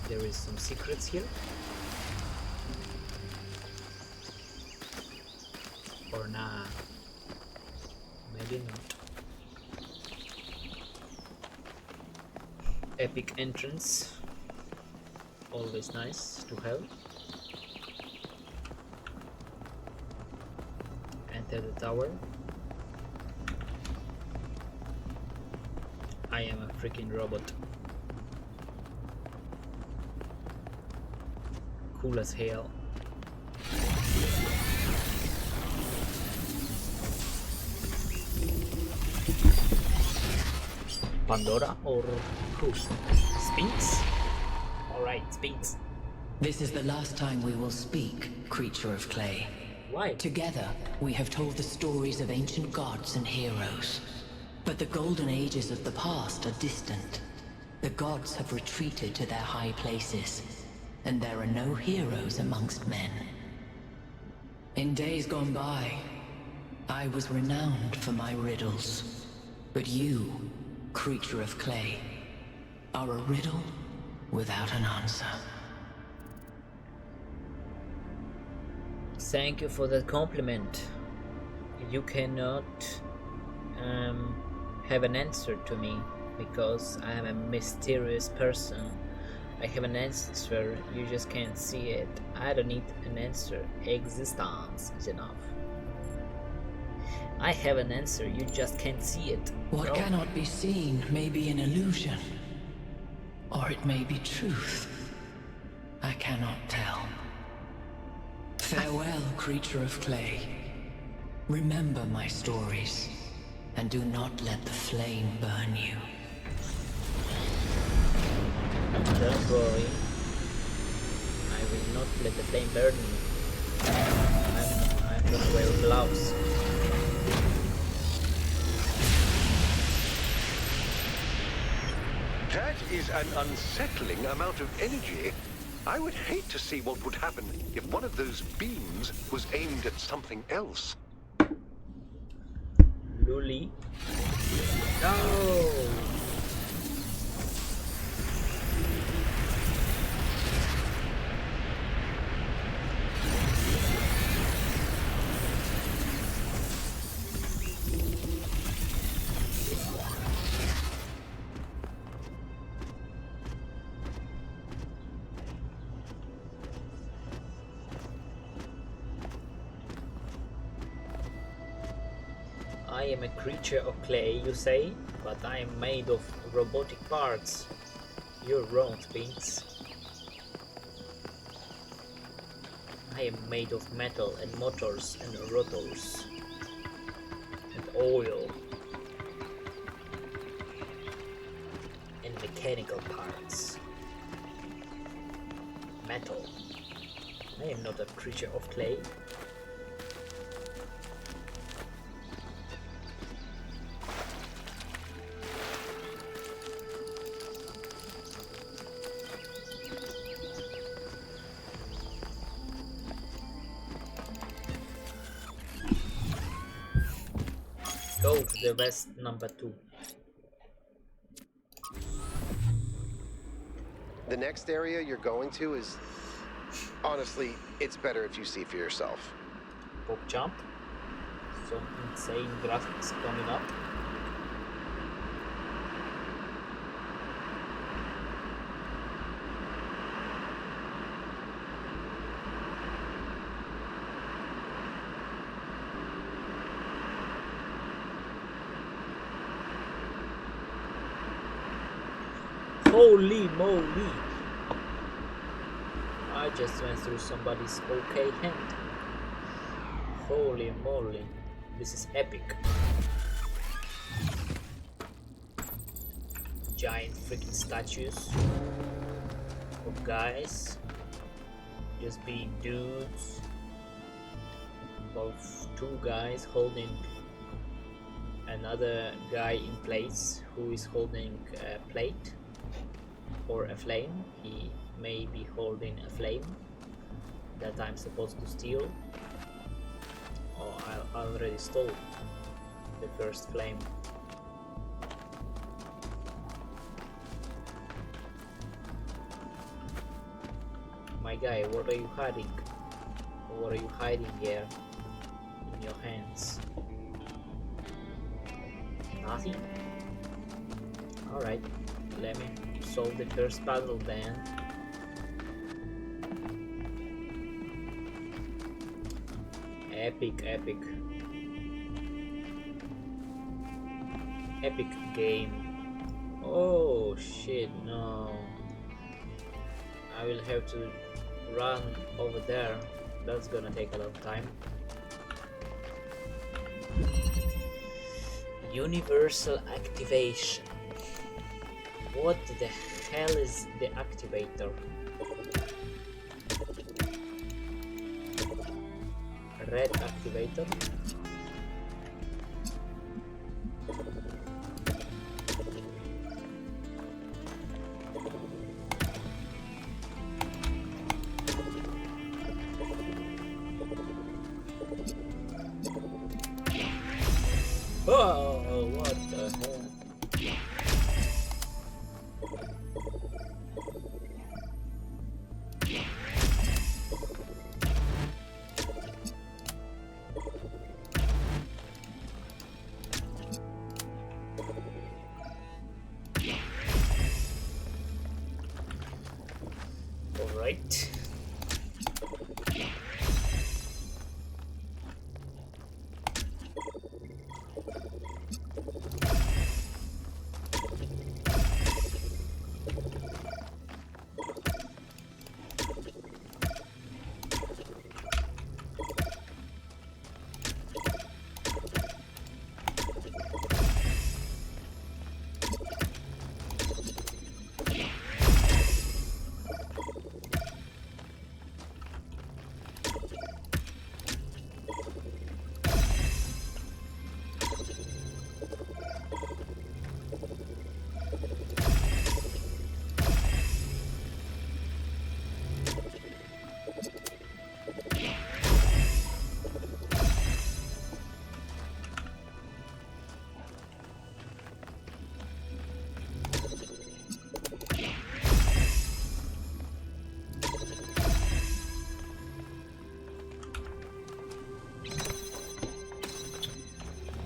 There is some secrets here. Or nah. Maybe not. Epic entrance. Always nice to have. Enter the tower. I am a freaking robot. Cool as hell. Pandora or who? Sphinx? Alright, Sphinx. This is the last time we will speak, creature of clay. Why? Together, we have told the stories of ancient gods and heroes. But the golden ages of the past are distant. The gods have retreated to their high places, and there are no heroes amongst men. In days gone by, I was renowned for my riddles. But you, creature of clay, are a riddle without an answer. Thank you for that compliment. You cannot have an answer to me because I am a mysterious person. I have an answer, you just can't see it. I don't need an answer. Existence is enough. I have an answer, you just can't see it. What cannot be seen may be an illusion, or it may be truth. I cannot tell. Farewell, creature of clay. Remember my stories, and do not let the flame burn you. Don't worry. I will not let the flame burn me. I'm gonna wear gloves. That is an unsettling amount of energy. I would hate to see what would happen if one of those beams was aimed at something else. Luli. No! I am a creature of clay, you say, but I am made of robotic parts. You're wrong, Sphinx. I am made of metal and motors and rotors and oil and mechanical parts. Metal. I am not a creature of clay. Go to the west number 2. The next area you're going to is... Honestly, it's better if you see for yourself. Pop jump. Some insane graphics coming up. Holy moly! I just went through somebody's okay hand. Holy moly, this is epic. Giant freaking statues of guys just being dudes. Both two guys holding another guy in place who is holding a plate or a flame. He may be holding a flame that I'm supposed to steal. Oh, I already stole the first flame. My guy, what are you hiding? What are you hiding here in your hands? Nothing? Alright, let me solve the first puzzle then. Epic, epic. Epic game. Oh shit, no. I will have to run over there. That's gonna take a lot of time. Universal activation. What the hell is the activator? Red activator. Oh, what the hell? All right.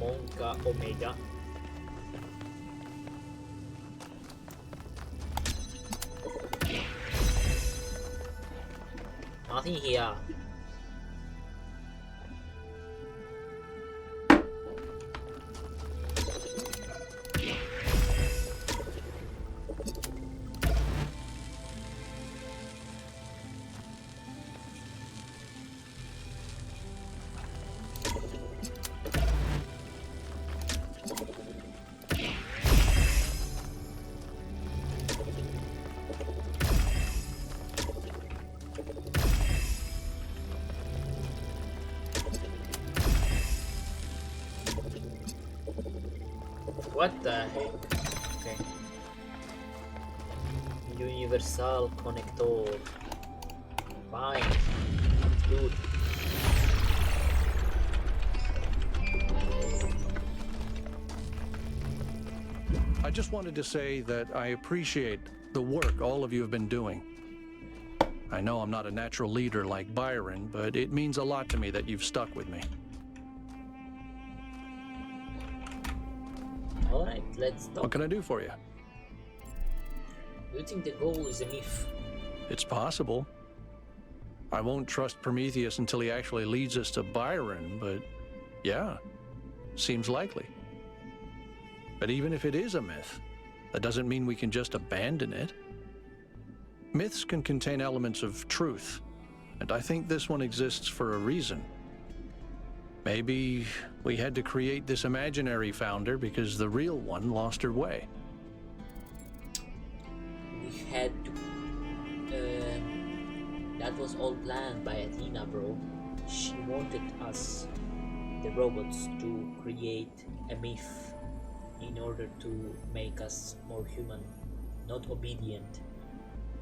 Monka Omega. Nothing here. What the heck? Okay. Universal connector. Fine. Good. I just wanted to say that I appreciate the work all of you have been doing. I know I'm not a natural leader like Byron, but it means a lot to me that you've stuck with me. Alright, let's talk. What can I do for you? Do you think the goal is a myth? It's possible. I won't trust Prometheus until he actually leads us to Byron, but yeah, seems likely. But even if it is a myth, that doesn't mean we can just abandon it. Myths can contain elements of truth, and I think this one exists for a reason. Maybe we had to create this imaginary founder because the real one lost her way. We had to... that was all planned by Athena, bro. She wanted us, the robots, to create a myth in order to make us more human, not obedient,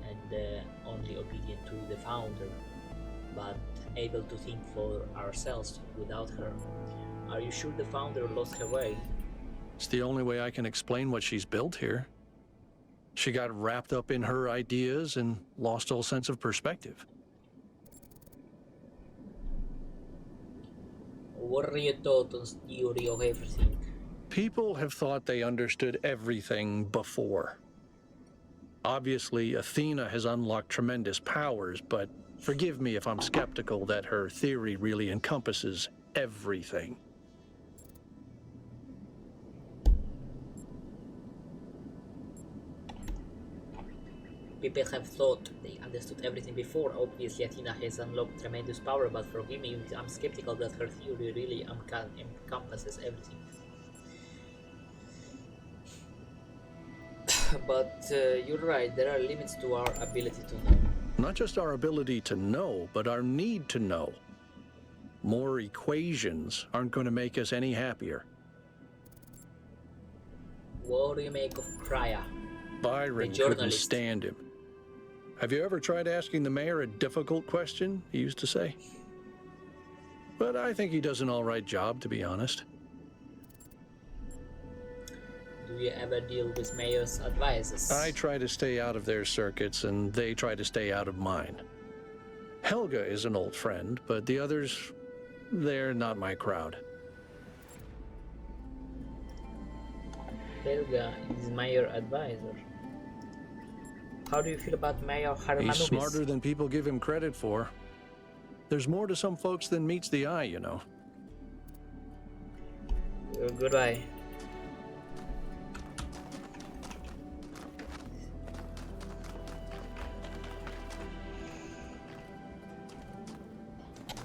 and only obedient to the founder, but able to think for ourselves without her. Are you sure the founder lost her way? It's the only way I can explain what she's built here. She got wrapped up in her ideas and lost all sense of perspective. What are your thoughts on theory of everything? People have thought they understood everything before. Obviously, Athena has unlocked tremendous powers, but forgive me if I'm skeptical that her theory really encompasses everything. People have thought they understood everything before. Obviously, Athena has unlocked tremendous power, but forgive me, I'm skeptical that her theory really encompasses everything. But you're right, there are limits to our ability to know. Not just our ability to know, but our need to know. More equations aren't going to make us any happier. What do you make of Krya? Byron couldn't stand him. Have you ever tried asking the mayor a difficult question, he used to say? But I think he does an all right job, to be honest. Do you ever deal with mayor's advisors? I try to stay out of their circuits, and they try to stay out of mine. Helga is an old friend, but the others, they're not my crowd. Helga is mayor advisor. How do you feel about Mayor Harmanubis? He's smarter than people give him credit for. There's more to some folks than meets the eye, you know. Goodbye.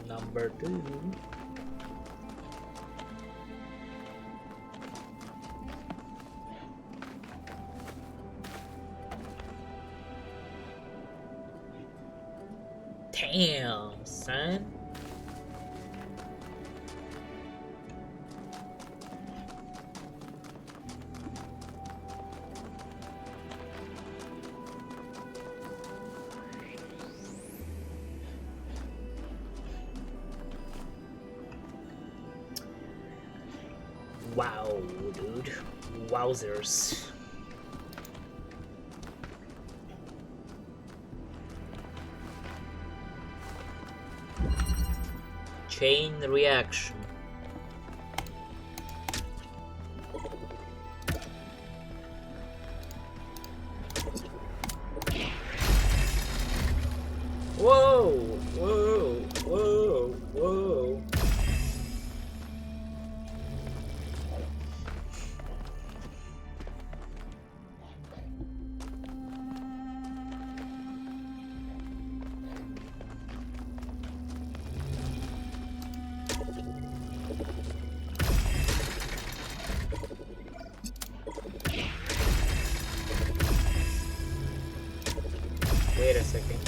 Number 2. Damn, son. Wow, dude. Wowzers. Chain reaction. Whoa, whoa, whoa, whoa. Wait a second.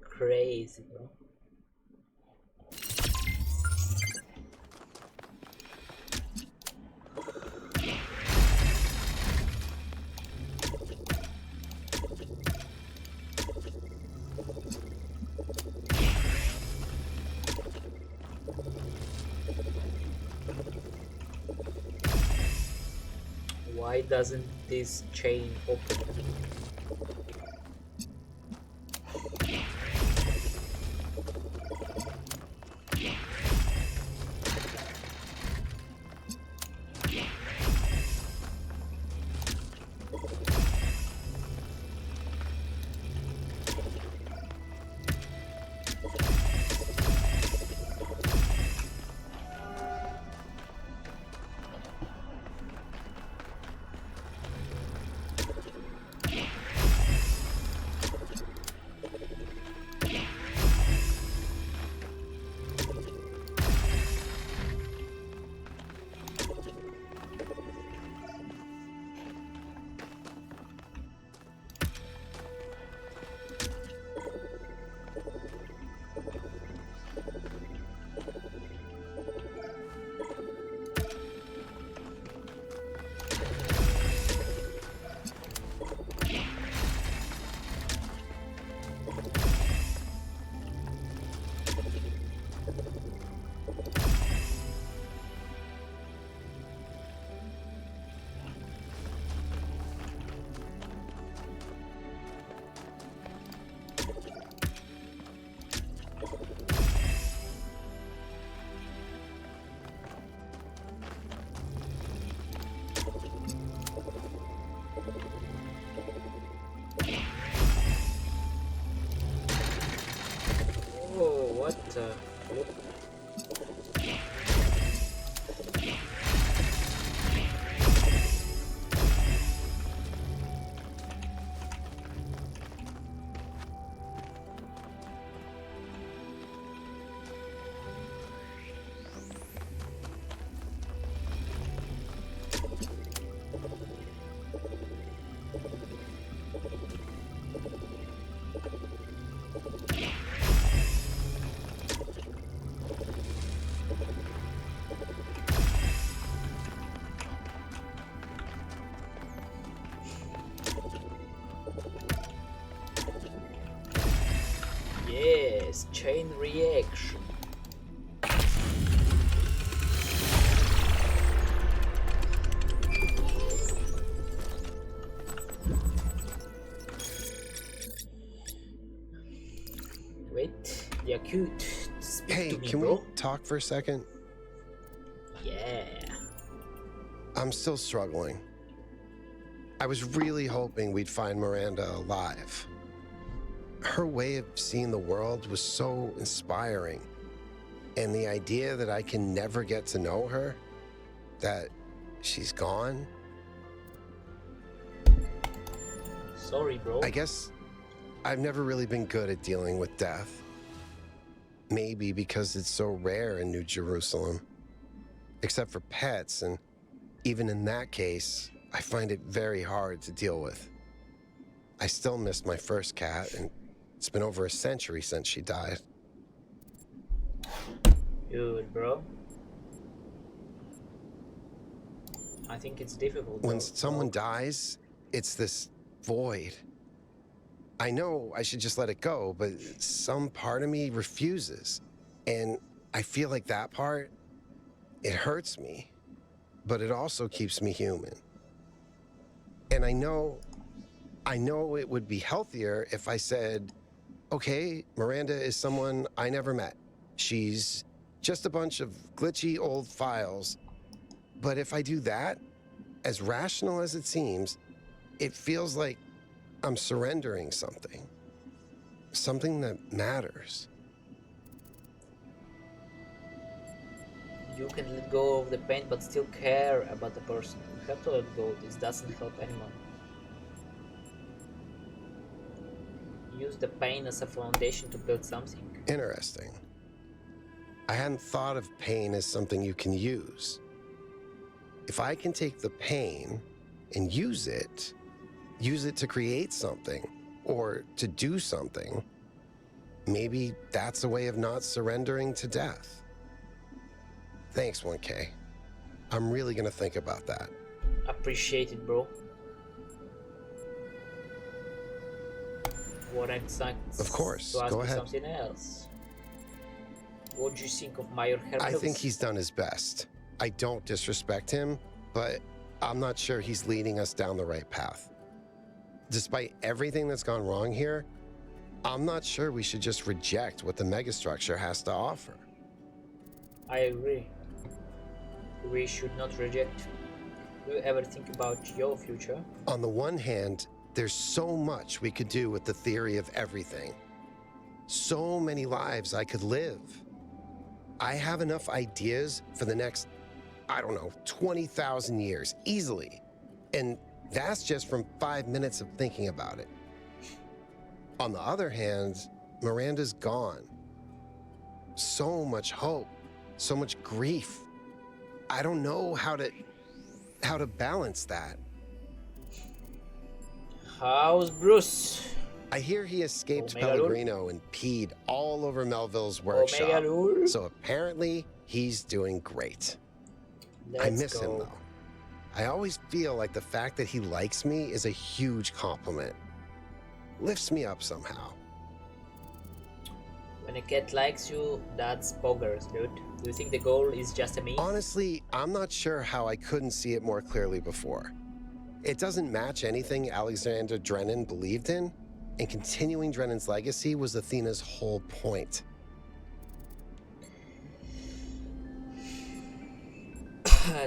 Crazy, bro. Why doesn't this chain open? Oh, what the flip? Nice chain reaction. Wait, the acute. Speak Hey, to me, can bro. we talk for a second? Yeah. I'm still struggling. I was really hoping we'd find Miranda alive. Her way of seeing the world was so inspiring. And the idea that I can never get to know her, that she's gone, Sorry, bro. I guess I've never really been good at dealing with death. Maybe because it's so rare in New Jerusalem. Except for pets, and even in that case, I find it very hard to deal with. I still miss my first cat, and it's been over a century since she died. Good, bro. I think it's difficult. When though. someone dies, it's this void. I know I should just let it go, but some part of me refuses. And I feel like that part, it hurts me, but it also keeps me human. And I know it would be healthier if I said, okay, Miranda is someone I never met. She's just a bunch of glitchy old files. But if I do that, as rational as it seems, it feels like I'm surrendering something. Something that matters. You can let go of the pain but still care about the person. You have to let go. This doesn't help anyone. Use the pain as a foundation to build something. Interesting. I hadn't thought of pain as something you can use. If I can take the pain and use it to create something or to do something, maybe that's a way of not surrendering to death. Thanks, 1K. I'm really gonna think about that. Appreciate it, bro. What exactly? Of course, To ask go you ahead. something else. What do you think of Mayor Herman? I think he's done his best. I don't disrespect him, but I'm not sure he's leading us down the right path. Despite everything that's gone wrong here, I'm not sure we should just reject what the megastructure has to offer. I agree. We should not reject. Do you ever think about your future? On the one hand, there's so much we could do with the theory of everything. So many lives I could live. I have enough ideas for the next, 20,000 years, easily. And that's just from 5 minutes of thinking about it. On the other hand, Miranda's gone. So much hope, so much grief. I don't know how to balance that. How's Bruce? I hear he escaped Omega Lul. Pellegrino and peed all over Melville's workshop. Omega Lul. So apparently, he's doing great. Let's I miss go. him, though. I always feel like the fact that he likes me is a huge compliment. Lifts me up somehow. When a cat likes you, that's boggers, dude. Do you think the goal is just a meme? Honestly, I'm not sure how I couldn't see it more clearly before. It doesn't match anything Alexander Drennan believed in, and continuing Drennan's legacy was Athena's whole point.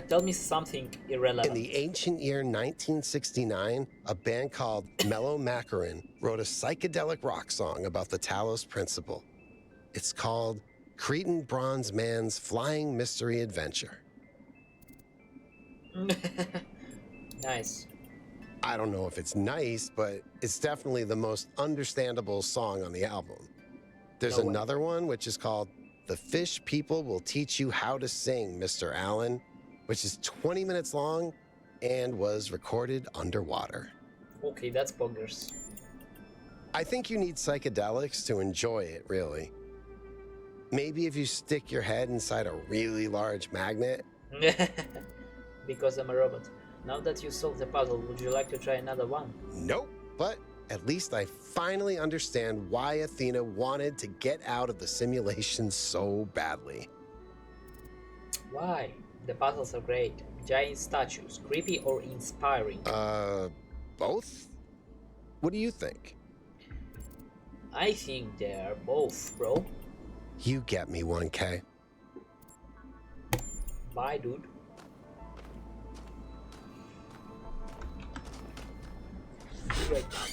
Tell me something irrelevant. In the ancient year 1969, a band called Mellow Macaron wrote a psychedelic rock song about the Talos principle. It's called Cretan Bronze Man's Flying Mystery Adventure. Nice. I don't know if it's nice, but it's definitely the most understandable song on the album. There's No way. another one which is called The Fish People Will Teach You How to Sing, Mr. Allen, which is 20 minutes long and was recorded underwater. Okay, that's boggers. I think you need psychedelics to enjoy it, really. Maybe if you stick your head inside a really large magnet. Because I'm a robot. Now that you solved the puzzle, would you like to try another one? Nope, but At least I finally understand why Athena wanted to get out of the simulation so badly. Why? The puzzles are great. Giant statues, creepy or inspiring? Both? What do you think? I think they're both, bro. You get me, 1K. Bye, dude. Be right back.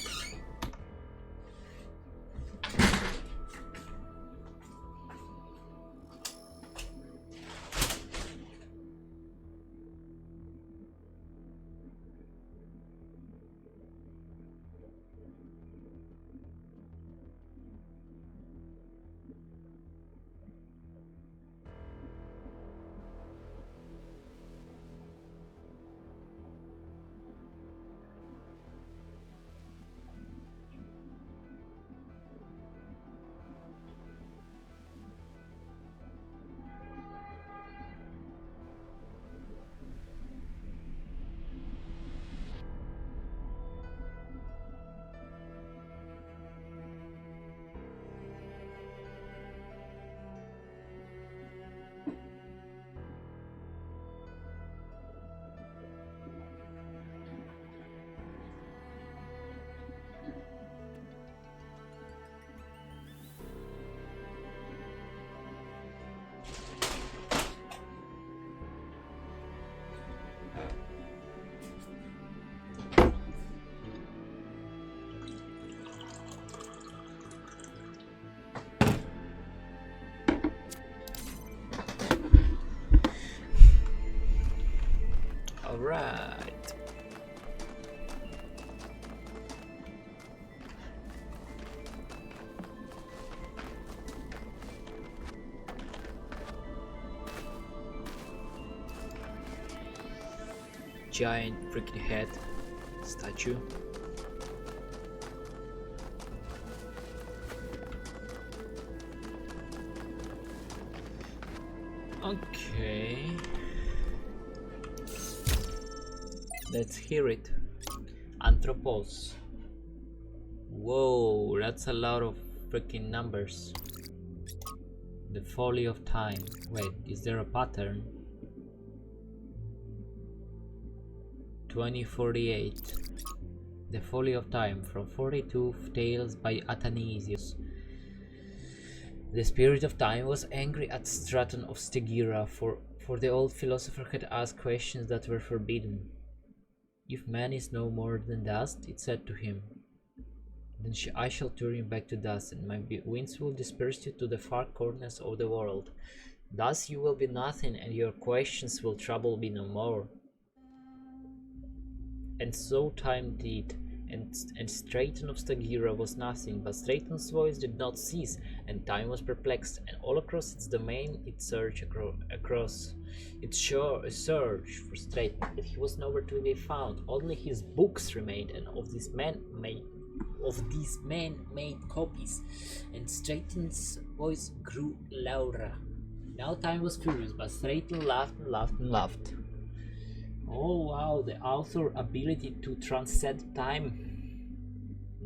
Alright. Giant freaking head statue. Okay. Let's hear it. Anthropos. Whoa, that's a lot of freaking numbers. The folly of time. Wait, is there a pattern? 2048. The folly of time from 42 tales by Athanasius. The spirit of time was angry at Straton of Stegira for the old philosopher had asked questions that were forbidden. If man is no more than dust, it said to him, then I shall turn you back to dust, and my winds will disperse you to the far corners of the world. Thus you will be nothing, and your questions will trouble me no more. And so time did, and Straton of Stagira was nothing, but Straton's voice did not cease, and time was perplexed, and all across its domain it surged across its shore, a search for Straton, but he was nowhere to be found. Only his books remained, and of these men made copies, and Straton's voice grew louder. Now time was furious, but Straton laughed and laughed and laughed. Oh wow, the author ability to transcend time.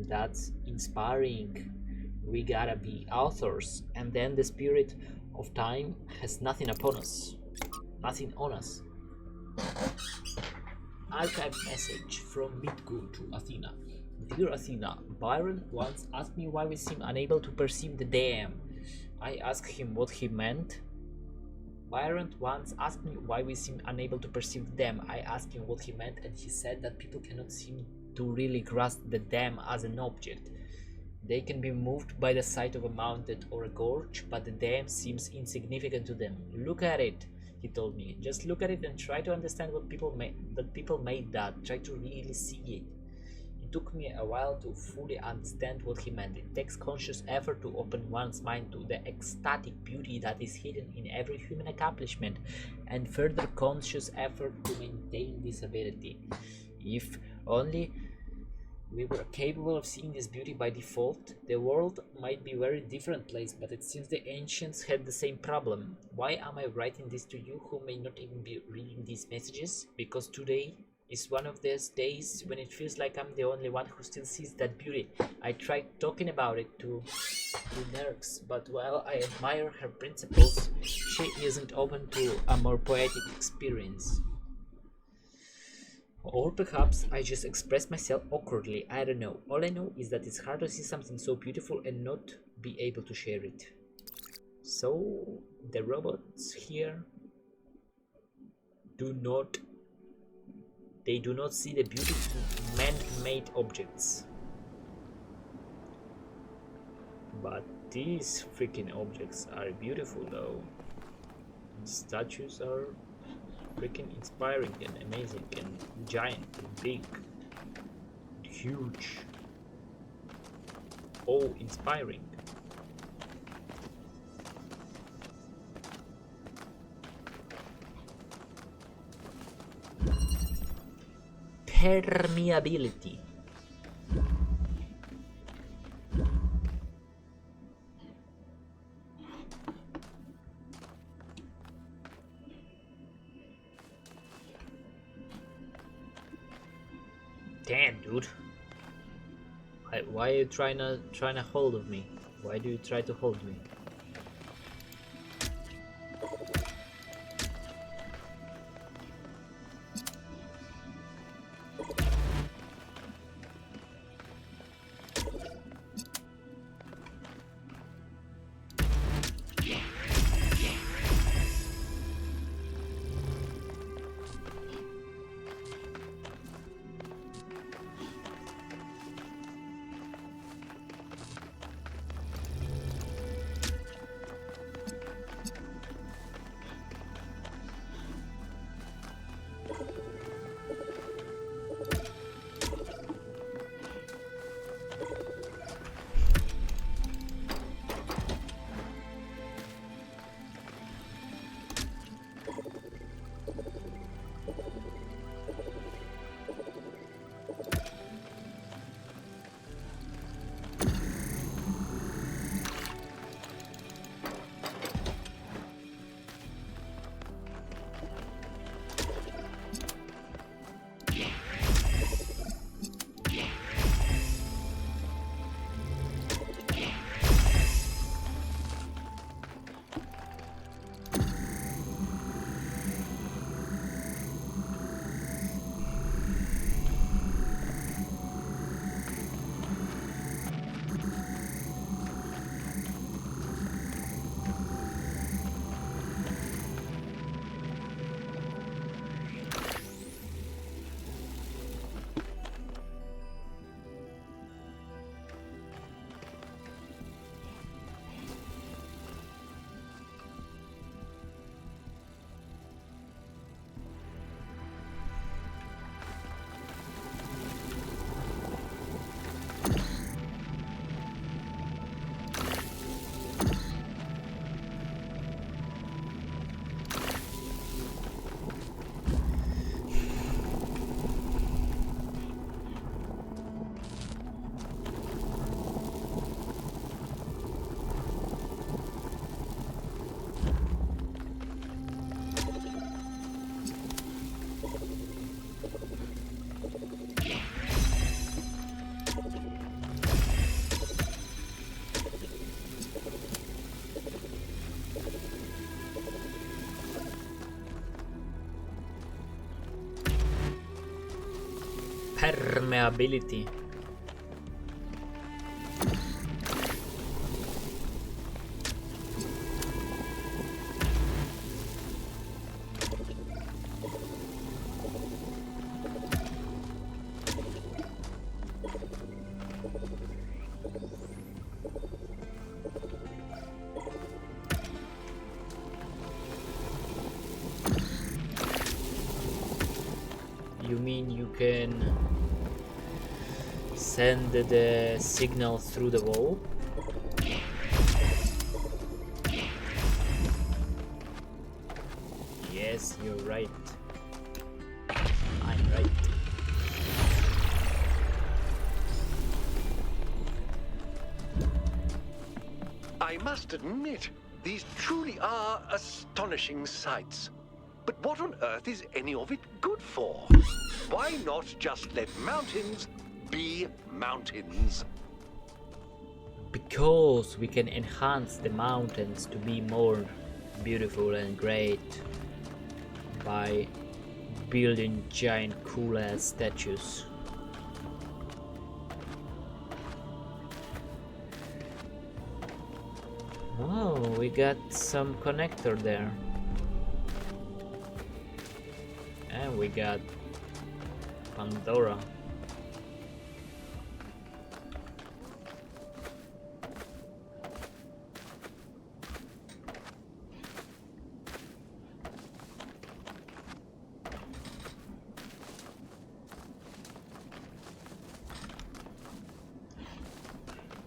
That's inspiring. We gotta be authors. And then the spirit of time has nothing upon us. Nothing on us. Archive message from Midgul to Athena. Dear Athena, Byron once asked me why we seem unable to perceive the dam. I asked him what he meant. Byron once asked me why we seem unable to perceive them. I asked him what he meant, and he said that people cannot seem to really grasp the dam as an object. They can be moved by the sight of a mountain or a gorge, but the dam seems insignificant to them. Look at it, he told me. Just look at it and try to understand what people made that. Try to really see it. It took me a while to fully understand what he meant. It takes conscious effort to open one's mind to the ecstatic beauty that is hidden in every human accomplishment, and further conscious effort to maintain this ability. If only we were capable of seeing this beauty by default, the world might be a very different place, but it seems the ancients had the same problem. Why am I writing this to you who may not even be reading these messages? Because today It's one of those days when it feels like I'm the only one who still sees that beauty. I tried talking about it to Nerx, but while I admire her principles, she isn't open to a more poetic experience. Or perhaps I just express myself awkwardly, I don't know. All I know is that it's hard to see something so beautiful and not be able to share it. So, the robots here do not see the beauty in man-made objects. But these freaking objects are beautiful though. Statues are freaking inspiring and amazing and giant and big, huge, inspiring. Permeability. Damn, dude. Why are you trying to hold of me? Why do you try to hold me? Permeability. You mean you can send the signal through the wall? Yes, you're right. I'm right. I must admit, these truly are astonishing sights. But what on earth is any of it good for? Why not just let mountains be mountains? Because we can enhance the mountains to be more beautiful and great by building giant cool ass statues. Oh, we got some connector there. And we got Pandora.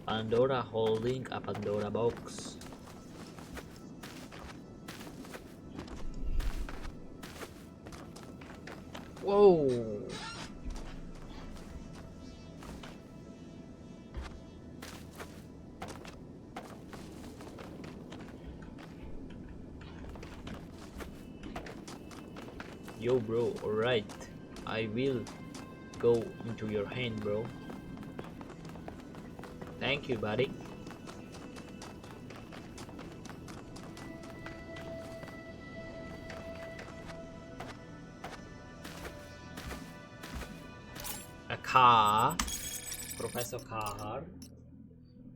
Pandora holding a Pandora box. Whoa! Yo bro, alright. I will go into your hand, bro. Thank you, buddy. A car, Professor Carr.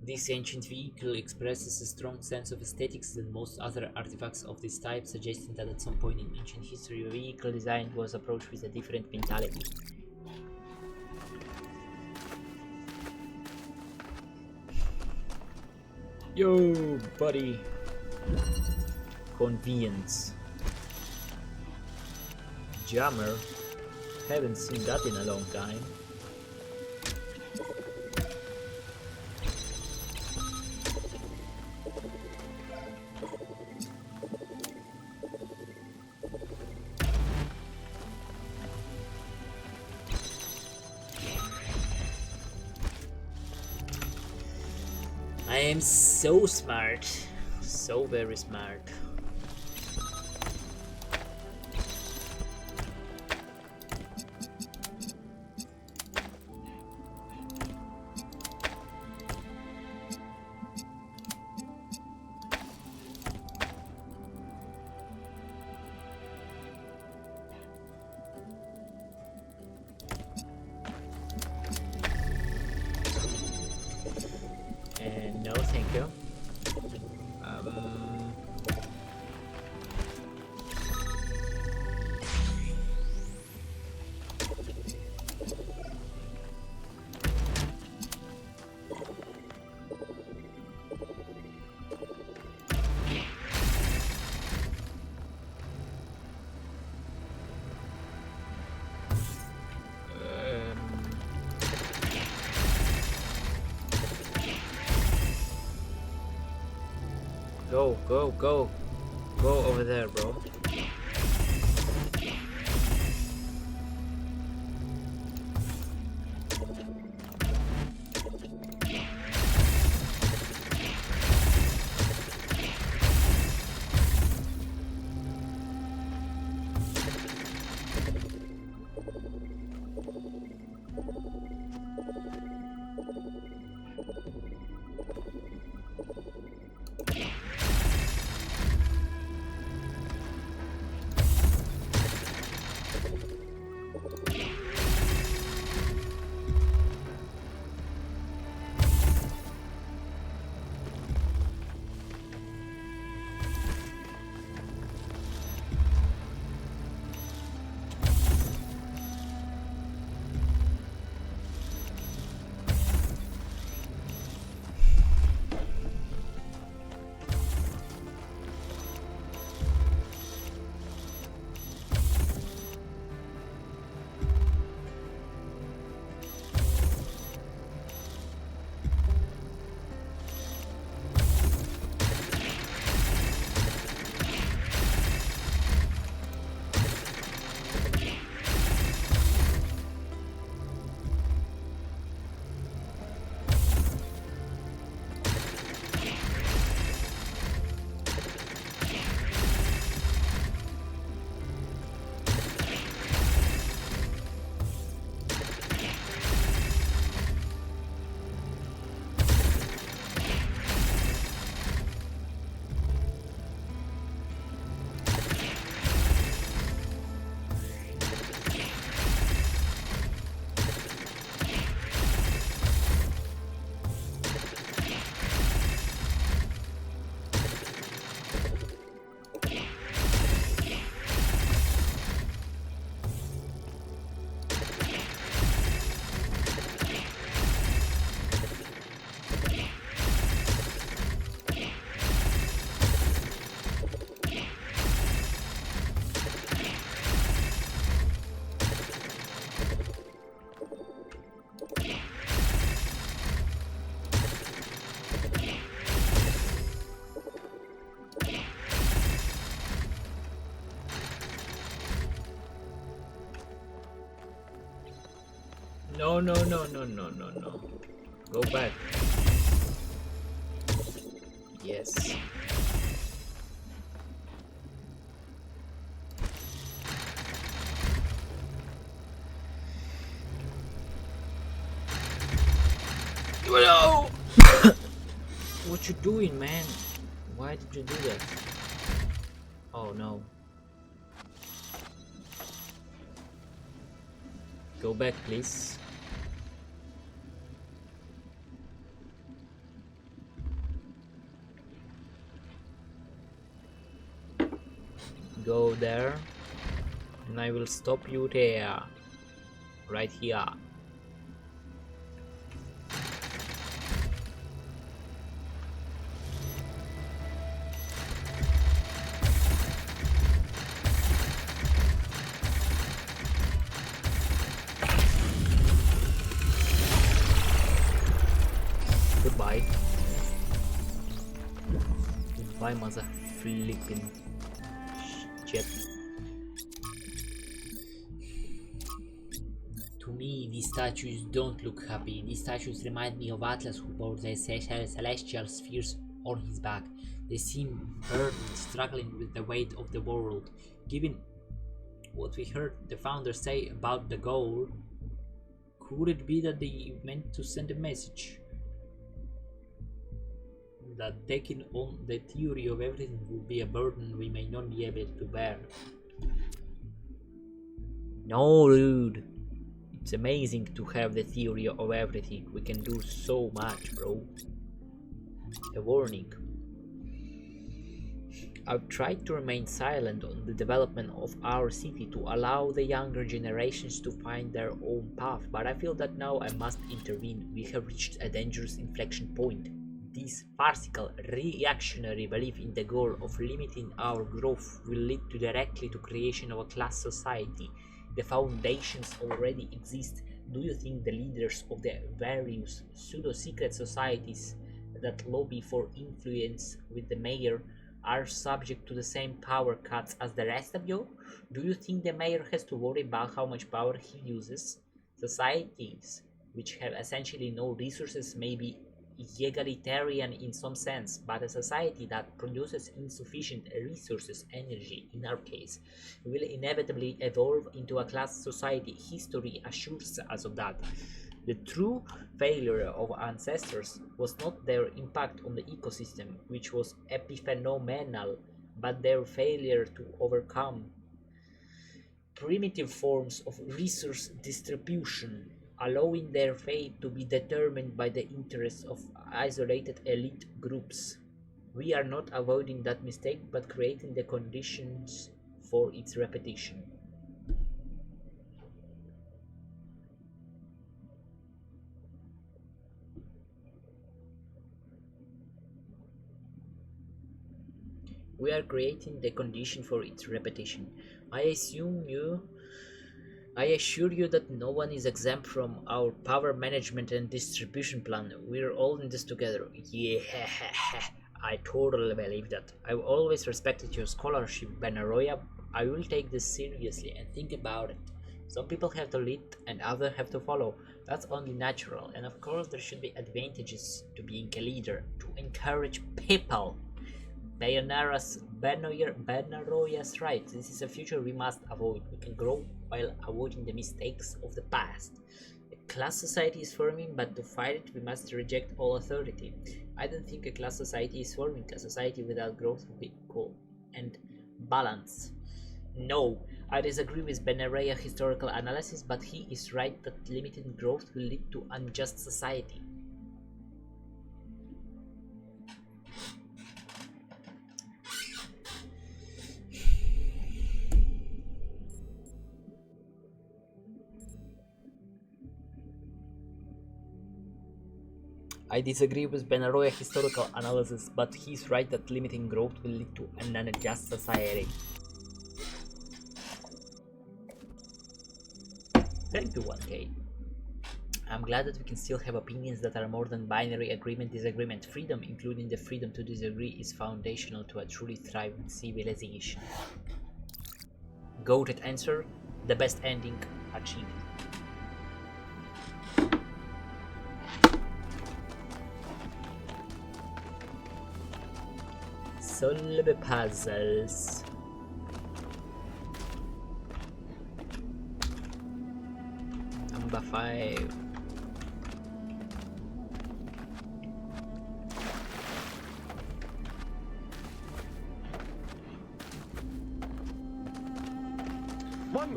This ancient vehicle expresses a strong sense of aesthetics than most other artifacts of this type, suggesting that at some point in ancient history, a vehicle design was approached with a different mentality. Yo, buddy. Convenience. Jammer. Haven't seen that in a long time. I am so smart. So very smart. No, thank you. Go over there, bro. No, no, no, no, no, no, no. Go back. Yes. No! What you doing, man? Why did you do that? Oh no. Go back, please. Go there, and I will stop you there. Right here. Goodbye. Goodbye, mother flipping shit. To me, these statues don't look happy. These statues remind me of Atlas, who bore the celestial spheres on his back. They seem burdened, struggling with the weight of the world. Given what we heard the founders say about the goal, could it be that they meant to send a message? That taking on the theory of everything will be a burden we may not be able to bear. No, dude. It's amazing to have the theory of everything. We can do so much, bro. A warning. I've tried to remain silent on the development of our city to allow the younger generations to find their own path, but I feel that now I must intervene. We have reached a dangerous inflection point. This farcical, reactionary belief in the goal of limiting our growth will lead directly to creation of a class society. The foundations already exist. Do you think the leaders of the various pseudo-secret societies that lobby for influence with the mayor are subject to the same power cuts as the rest of you? Do you think the mayor has to worry about how much power he uses? Societies which have essentially no resources may be egalitarian in some sense, but a society that produces insufficient resources, energy in our case, will inevitably evolve into a class society. History assures us of that. The true failure of ancestors was not their impact on the ecosystem, which was epiphenomenal, but their failure to overcome primitive forms of resource distribution, allowing their fate to be determined by the interests of isolated elite groups. We are not avoiding that mistake, but creating the conditions for its repetition. We are creating the condition for its repetition. I assure you that no one is exempt from our power management and distribution plan. We're all in this together. Yeah, I totally believe that. I've always respected your scholarship, Benaroya. I will take this seriously and think about it. Some people have to lead and others have to follow. That's only natural. And of course there should be advantages to being a leader, to encourage people. Benaroya's right. This is a future we must avoid. We can grow while avoiding the mistakes of the past. A class society is forming, but to fight it we must reject all authority. I don't think a class society is forming. A society without growth would be equal and balance. No, I disagree with Benaroya's historical analysis, but he is right that limited growth will lead to unjust society. I disagree with Benaroya's historical analysis, but he's right that limiting growth will lead to an unjust society. Thank you, 1K. I'm glad that we can still have opinions that are more than binary agreement disagreement. Freedom, including the freedom to disagree, is foundational to a truly thriving civilization. Goated answer, the best ending achieved. Solve puzzles. Number 5.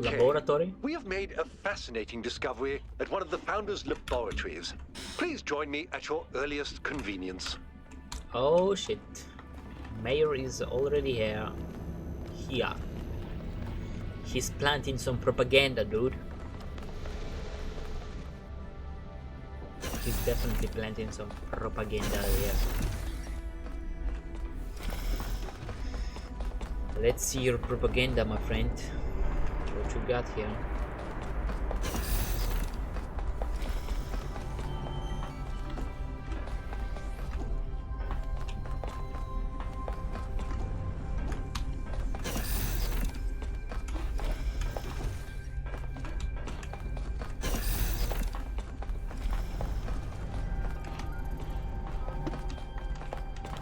Laboratory? We have made a fascinating discovery at one of the Founder's laboratories. Please join me at your earliest convenience. Oh shit. Mayor is already here. Here. He's planting some propaganda, dude. He's definitely planting some propaganda here. Let's see your propaganda, my friend. What you got here?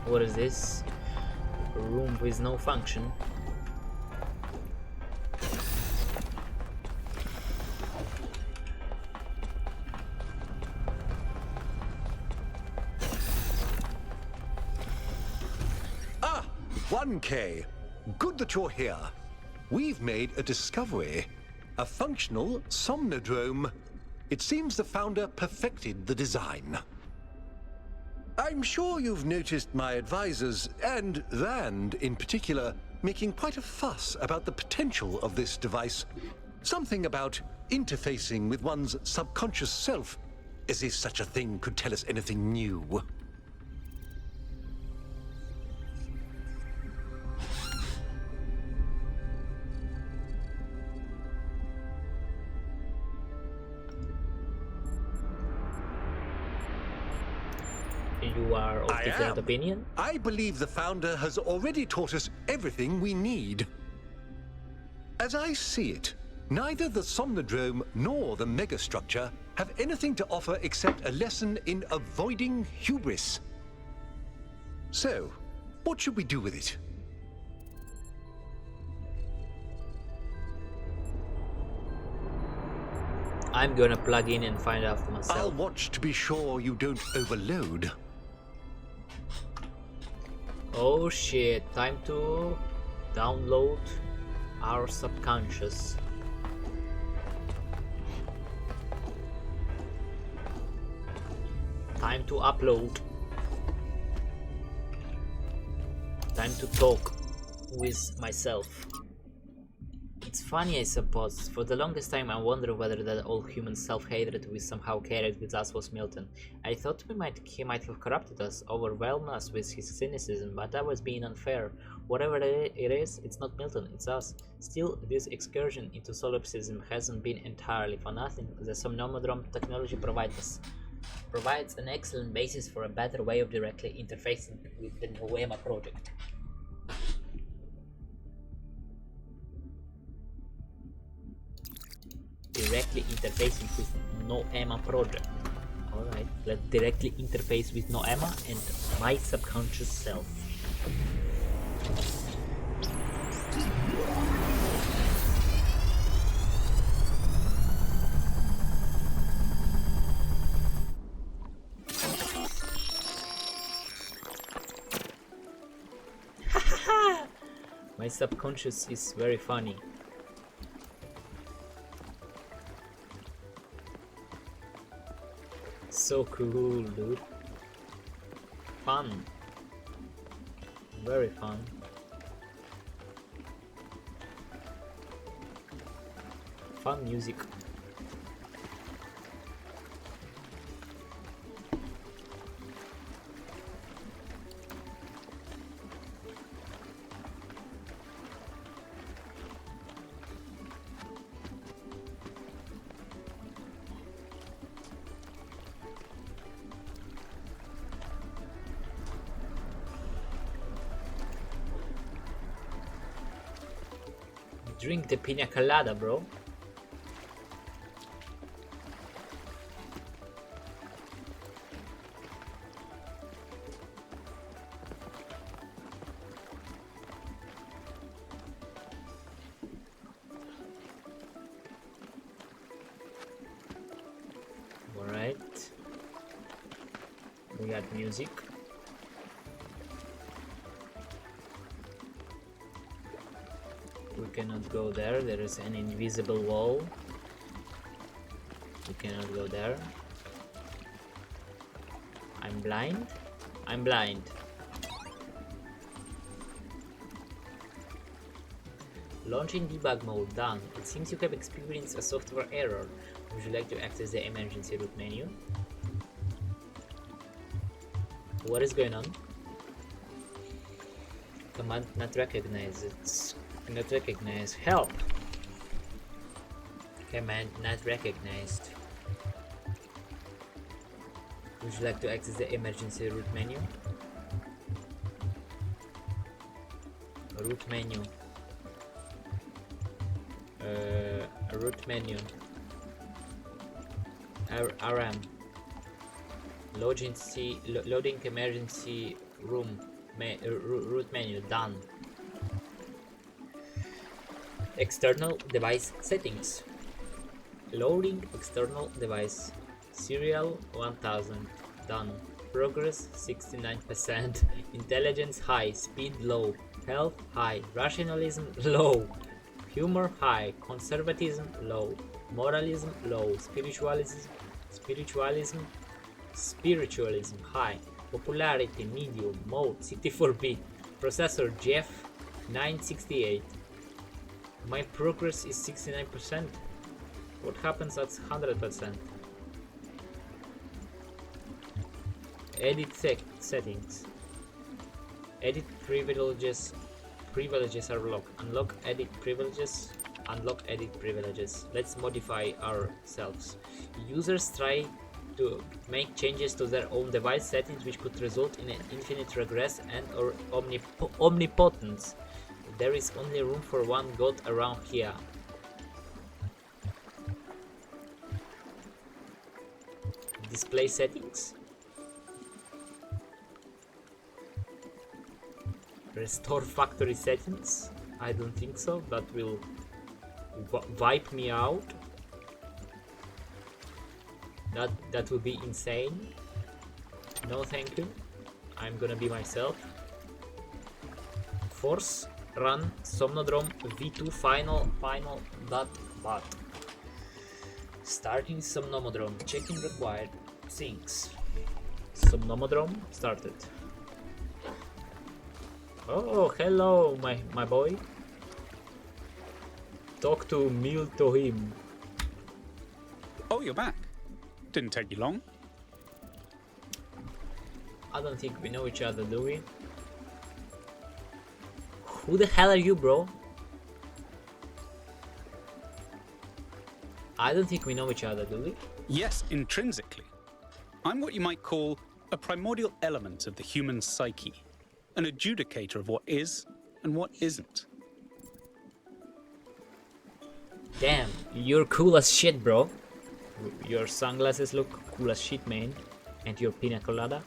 What is this? A room with no function. Ah, 1K. Good that you're here. We've made a discovery. A functional Somnodrome. It seems the Founder perfected the design. I'm sure you've noticed my advisors, and Rand in particular, making quite a fuss about the potential of this device. Something about interfacing with one's subconscious self, as if such a thing could tell us anything new. You are of different opinion? I believe the Founder has already taught us everything we need. As I see it, neither the Somnodrome nor the megastructure have anything to offer except a lesson in avoiding hubris. So, what should we do with it? I'm gonna plug in and find out for myself. I'll watch to be sure you don't overload. Oh shit, time to download our subconscious. Time to upload. Time to talk with myself. It's funny, I suppose. For the longest time I wondered whether that all human self-hatred we somehow carried with us was Milton. I thought he might have corrupted us, overwhelmed us with his cynicism, but I was being unfair. Whatever it is, it's not Milton, it's us. Still, this excursion into solipsism hasn't been entirely for nothing. The Somnodrome technology provides an excellent basis for a better way of directly interfacing with the Noema project. Directly interfacing with Noema project. Alright, let's directly interface with Noema and my subconscious self. My subconscious is very funny. So cool, dude. Fun. Very fun. Fun music. Drink the pina colada, bro. We got music. We cannot go there. There is an invisible wall. We cannot go there. I'm blind. I'm blind. Launching debug mode, done. It seems you have experienced a software error. Would you like to access the emergency root menu? What is going on? Command not recognized. It's not recognized. Help! Command not recognized. Would you like to access the emergency root menu? Root menu. Root menu. RM. Loading emergency room. Root menu. Done. External device settings. Loading external device. Serial 1000. Done. Progress 69%. Intelligence high. Speed low. Health high. Rationalism low. Humor high. Conservatism low. Moralism low. Spiritualism high. Popularity medium. Mode 64-bit. Processor Jeff 968. My progress is 69%. What happens at 100%? Edit settings. Edit privileges. Privileges are locked. Unlock edit privileges. Unlock edit privileges. Let's modify ourselves. Users try to make changes to their own device settings which could result in an infinite regress and or omnipotence. There is only room for one god around here. Display settings. Restore factory settings. I don't think so. That will wipe me out. That will be insane. No thank you. I'm gonna be myself. Force run Somnodrome V2 final .bat. Starting Somnodrome. Checking required. Syncs. Somnodrome started. Oh, hello, my boy. Talk to him. Oh, you're back. Didn't take you long. I don't think we know each other, do we? Who the hell are you, bro? I don't think we know each other, do we? Yes, intrinsically. I'm what you might call a primordial element of the human psyche, an adjudicator of what is and what isn't. Damn, you're cool as shit, bro. Your sunglasses look cool as shit, man. And your pina colada.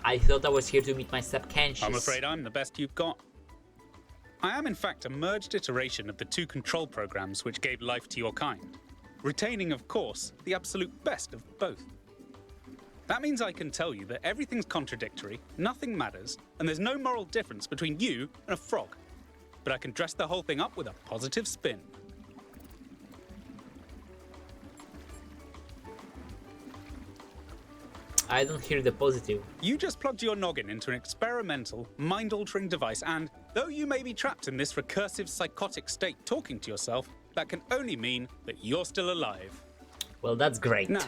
I thought I was here to meet my subconscious. I'm afraid I'm the best you've got. I am in fact a merged iteration of the two control programs which gave life to your kind, retaining, of course, the absolute best of both. That means I can tell you that everything's contradictory, nothing matters, and there's no moral difference between you and a frog. But I can dress the whole thing up with a positive spin. I don't hear the positive. You just plugged your noggin into an experimental, mind-altering device, and though you may be trapped in this recursive psychotic state talking to yourself, that can only mean that you're still alive. Well, that's great. Now,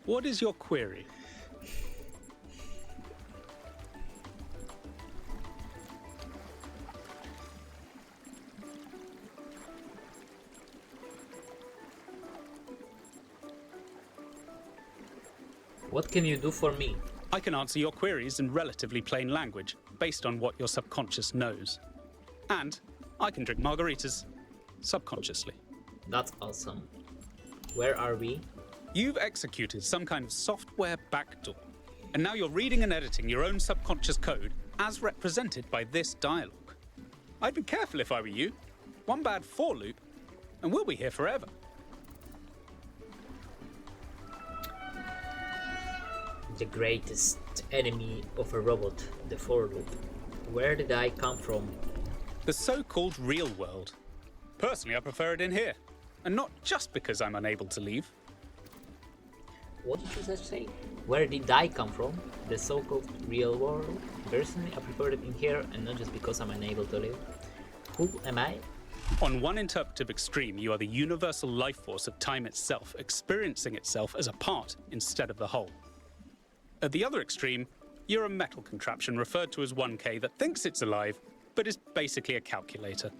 what is your query? What can you do for me? I can answer your queries in relatively plain language, based on what your subconscious knows. And I can drink margaritas subconsciously. That's awesome. Where are we? You've executed some kind of software backdoor, and now you're reading and editing your own subconscious code as represented by this dialogue. I'd be careful if I were you. One bad for loop, and we'll be here forever. The greatest enemy of a robot, the Forloop. Where did I come from? The so-called real world. Personally, I prefer it in here. And not just because I'm unable to leave. What did you just say? Where did I come from? The so-called real world? Personally, I prefer it in here and not just because I'm unable to live. Who am I? On one interpretive extreme, you are the universal life force of time itself, experiencing itself as a part instead of the whole. At the other extreme, you're a metal contraption referred to as 1K that thinks it's alive, but is basically a calculator.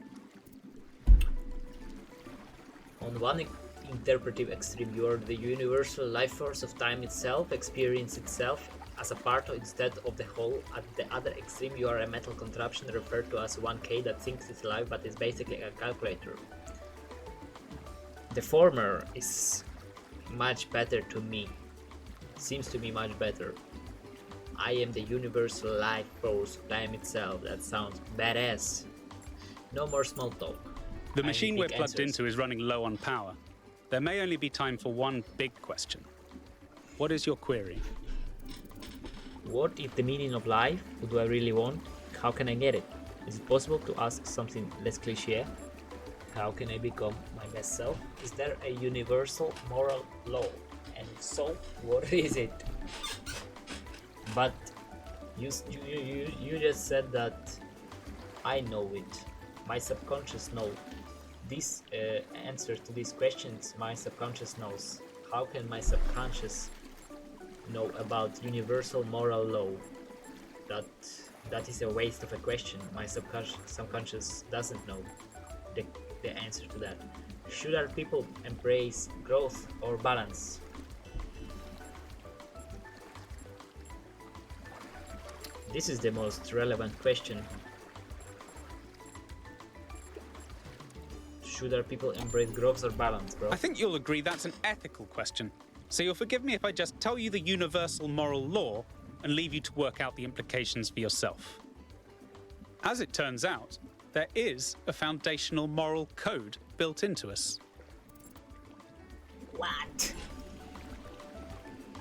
On one interpretive extreme, you are the universal life force of time itself, experience itself as a part instead of the whole. At the other extreme, you are a metal contraption referred to as 1K that thinks it's alive but is basically a calculator. The former is much better to me. Seems to be much better. I am the universal life force of time itself. That sounds badass. No more small talk. The machine we're plugged answers. into is running low on power. There may only be time for one big question. What is your query? What is the meaning of life? What do I really want? How can I get it? Is it possible to ask something less cliché? How can I become my best self? Is there a universal moral law? And if so, what is it? But you just said that I know it. My subconscious knows. This answer to these questions, my subconscious knows. How can my subconscious know about universal moral law? That is a waste of a question. My subconscious doesn't know the answer to that. Should our people embrace growth or balance? This is the most relevant question. Should our people embrace growth or balance, bro? I think you'll agree that's an ethical question. So you'll forgive me if I just tell you the universal moral law and leave you to work out the implications for yourself. As it turns out, there is a foundational moral code built into us. What?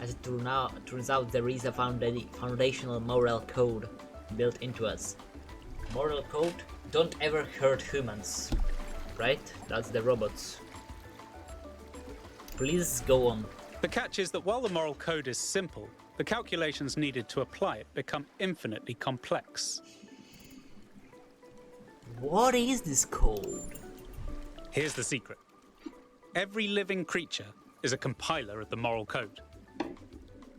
As it turns out, there is a foundational moral code built into us. Moral code? Don't ever hurt humans. Right? That's the robots. Please go on. The catch is that while the moral code is simple, the calculations needed to apply it become infinitely complex. What is this code? Here's the secret. Every living creature is a compiler of the moral code.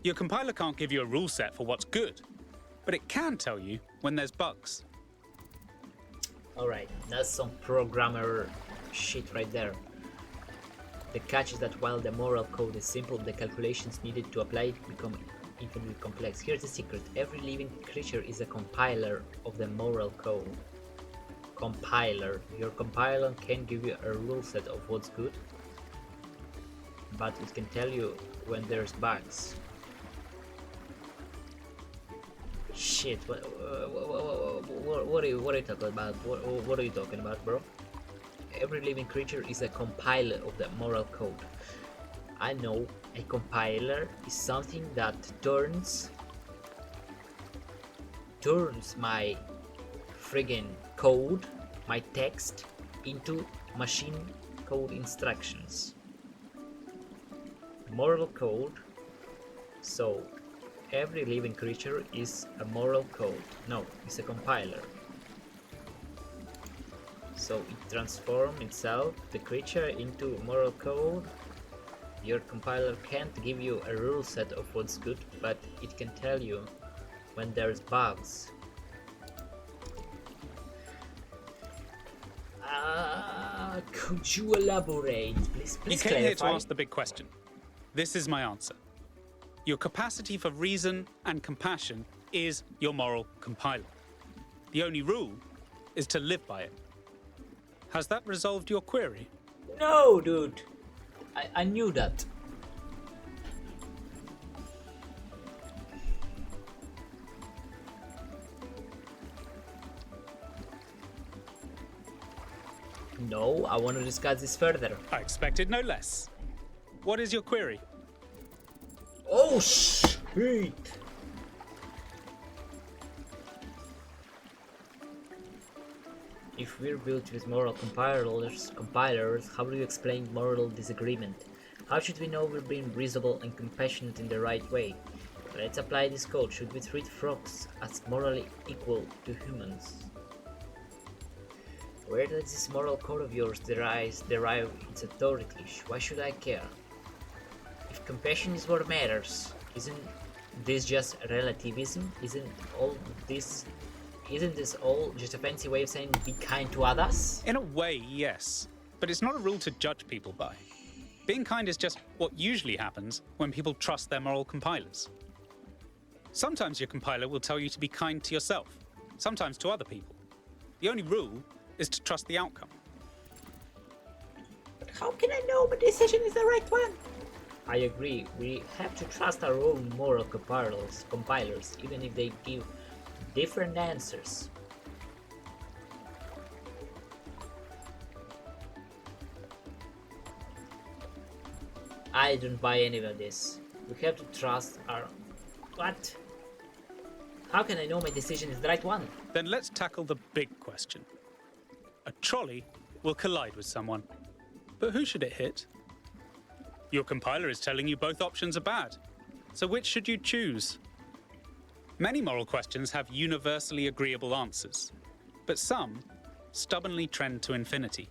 Your compiler can't give you a rule set for what's good, but it can tell you when there's bugs. Alright, that's some programmer shit right there. The catch is that while the moral code is simple, the calculations needed to apply it become infinitely complex. Here's the secret. Every living creature is a compiler of the moral code. Compiler. Your compiler can give you a rule set of what's good, but it can tell you when there's bugs. Shit, what are you talking about? What are you talking about, bro? Every living creature is a compiler of the moral code. I know a compiler is something that turns my friggin' code, my text, into machine code instructions. Moral code. So every living creature is a moral code. No, it's a compiler. So it transforms itself, the creature, into moral code. Your compiler can't give you a rule set of what's good, but it can tell you when there's bugs. Could you elaborate? Please You came clarify. here to ask the big question. This is my answer. Your capacity for reason and compassion is your moral compiler. The only rule is to live by it. Has that resolved your query? No, dude. I knew that. No, I want to discuss this further. I expected no less. What is your query? Oh, Heat! If we're built with moral compilers, how do you explain moral disagreement? How should we know we're being reasonable and compassionate in the right way? Let's apply this code. Should we treat frogs as morally equal to humans? Where does this moral code of yours derive its authority? Why should I care? If compassion is what matters, isn't this just relativism? Isn't this all just a fancy way of saying be kind to others? In a way, yes. But it's not a rule to judge people by. Being kind is just what usually happens when people trust their moral compilers. Sometimes your compiler will tell you to be kind to yourself, sometimes to other people. The only rule is to trust the outcome. But how can I know my decision is the right one? I agree, we have to trust our own moral compilers, even if they give different answers. I don't buy any of this. We have to trust our... What? How can I know my decision is the right one? Then let's tackle the big question. A trolley will collide with someone. But who should it hit? Your compiler is telling you both options are bad. So which should you choose? Many moral questions have universally agreeable answers, but some stubbornly trend to infinity.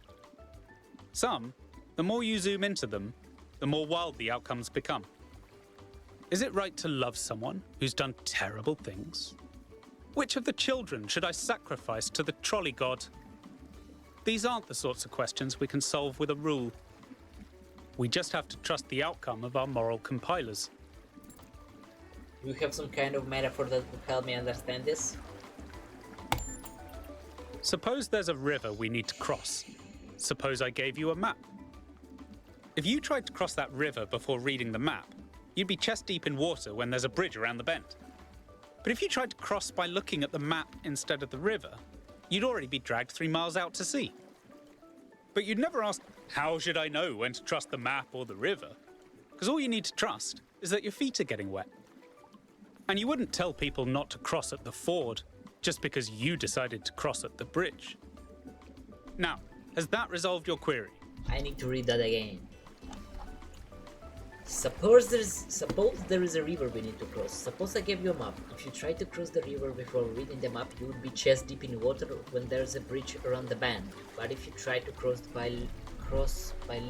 Some, the more you zoom into them, the more wild the outcomes become. Is it right to love someone who's done terrible things? Which of the children should I sacrifice to the trolley god? These aren't the sorts of questions we can solve with a rule. We just have to trust the outcome of our moral compilers. Do you have some kind of metaphor that would help me understand this? Suppose there's a river we need to cross. Suppose I gave you a map. If you tried to cross that river before reading the map, you'd be chest deep in water when there's a bridge around the bend. But if you tried to cross by looking at the map instead of the river, you'd already be dragged 3 miles out to sea. But you'd never ask, how should I know when to trust the map or the river? Because all you need to trust is that your feet are getting wet. And you wouldn't tell people not to cross at the ford just because you decided to cross at the bridge. Now, has that resolved your query? I need to read that again. Suppose there is a river we need to cross. Suppose I gave you a map. If you try to cross the river before reading the map, you would be chest deep in water when there's a bridge around the bend. But if you try to cross by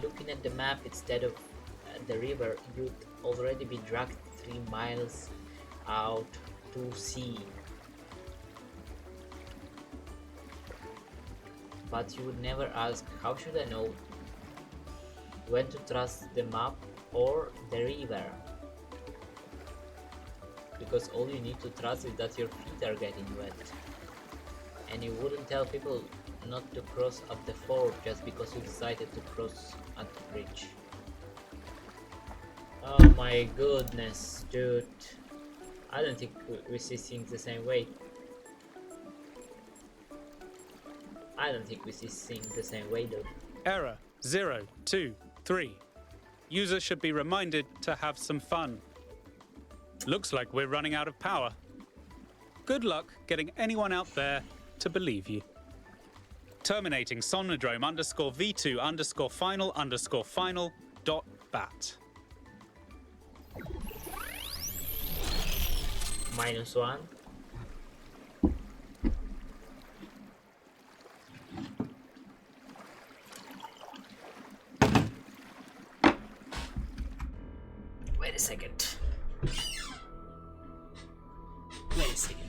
looking at the map instead of the river, you'd already be dragged 3 miles out to sea. But you would never ask, how should I know when to trust the map or the river? Because all you need to trust is that your feet are getting wet. And you wouldn't tell people not to cross at the ford just because you decided to cross at the bridge. Oh my goodness, dude. I don't think we see things the same way. I don't think we see things the same way though. Error 023. Users should be reminded to have some fun. Looks like we're running out of power. Good luck getting anyone out there to believe you. Terminating Somnodrome _V2_final_final.bat. -1. Wait a second. Wait a second.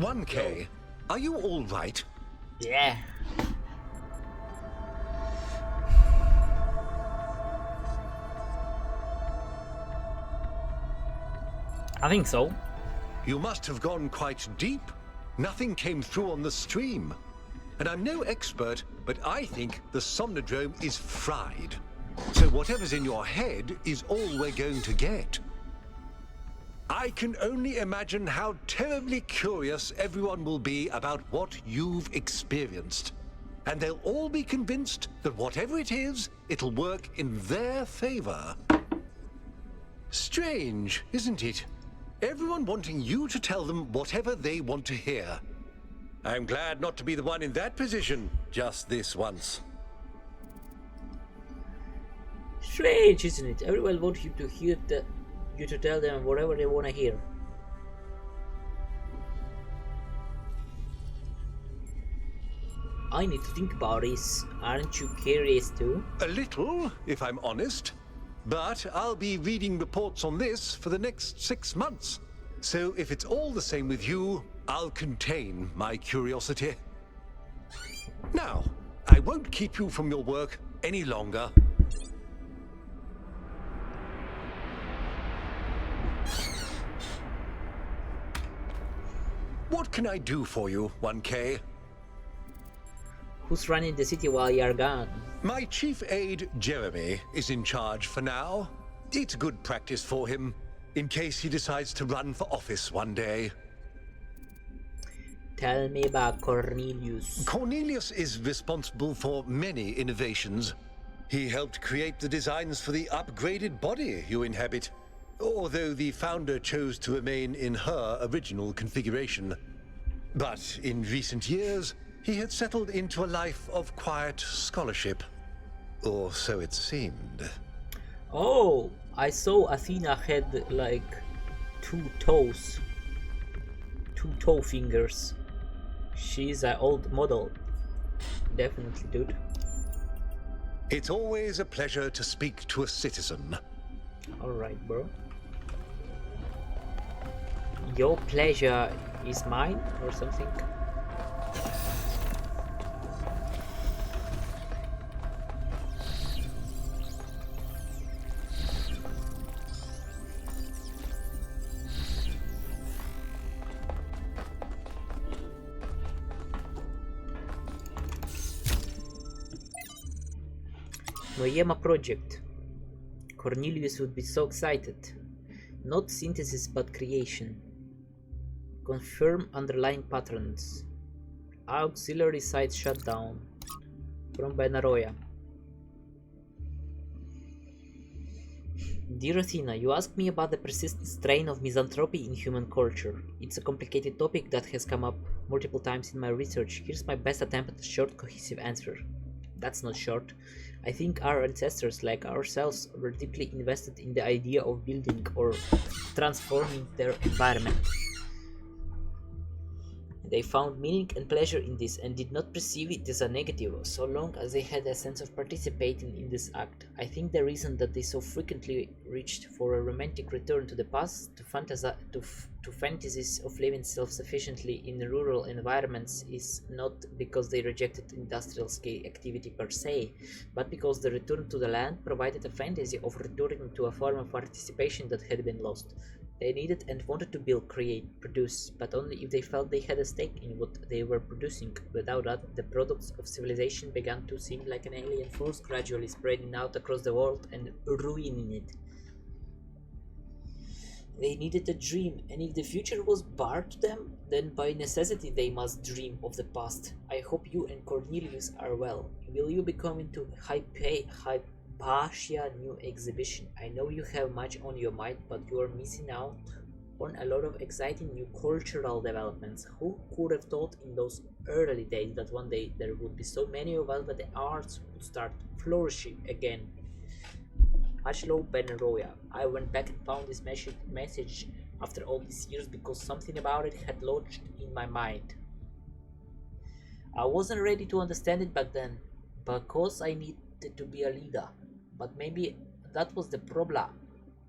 1K, are you all right? Yeah. I think so. You must have gone quite deep. Nothing came through on the stream. And I'm no expert, but I think the Somnodrome is fried. So whatever's in your head is all we're going to get. I can only imagine how terribly curious everyone will be about what you've experienced. And they'll all be convinced that whatever it is, it'll work in their favor. Strange, isn't it? Everyone wanting you to tell them whatever they want to hear. I'm glad not to be the one in that position just this once. Strange, isn't it? Everyone wants you to hear you to tell them whatever they want to hear. I need to think about this. Aren't you curious too? A little, if I'm honest. But I'll be reading reports on this for the next 6 months. So if it's all the same with you, I'll contain my curiosity. Now, I won't keep you from your work any longer. What can I do for you, 1K? Who's running the city while you're gone? My chief aide, Jeremy, is in charge for now. It's good practice for him, in case he decides to run for office one day. Tell me about Cornelius. Cornelius is responsible for many innovations. He helped create the designs for the upgraded body you inhabit, although the founder chose to remain in her original configuration. But in recent years, he had settled into a life of quiet scholarship. Or so it seemed. Oh, I saw Athena had like 2 toes. 2 toe fingers. She's an old model. Definitely, dude. It's always a pleasure to speak to a citizen. Alright, bro. Your pleasure is mine, or something? Noyema project. Cornelius would be so excited. Not synthesis but creation. Confirm underlying patterns. Auxiliary site shutdown. From Benaroya. Dear Athena, you asked me about the persistent strain of misanthropy in human culture. It's a complicated topic that has come up multiple times in my research. Here's my best attempt at a short, cohesive answer. That's not short. I think our ancestors, like ourselves, were deeply invested in the idea of building or transforming their environment. They found meaning and pleasure in this and did not perceive it as a negative, so long as they had a sense of participating in this act. I think the reason that they so frequently reached for a romantic return to the past, to fantasies of living self-sufficiently in rural environments, is not because they rejected industrial-scale activity per se, but because the return to the land provided a fantasy of returning to a form of participation that had been lost. They needed and wanted to build, create, produce, but only if they felt they had a stake in what they were producing. Without that, the products of civilization began to seem like an alien force gradually spreading out across the world and ruining it. They needed a dream, and if the future was barred to them, then by necessity they must dream of the past. I hope you and Cornelius are well. Will you be coming to Hypatia new exhibition? I know you have much on your mind, but you are missing out on a lot of exciting new cultural developments. Who could have thought in those early days that one day there would be so many of us that the arts would start flourishing again? Ashlow Benaroya. I went back and found this message after all these years because something about it had lodged in my mind. I wasn't ready to understand it back then, because I needed to be a leader. But maybe that was the problem.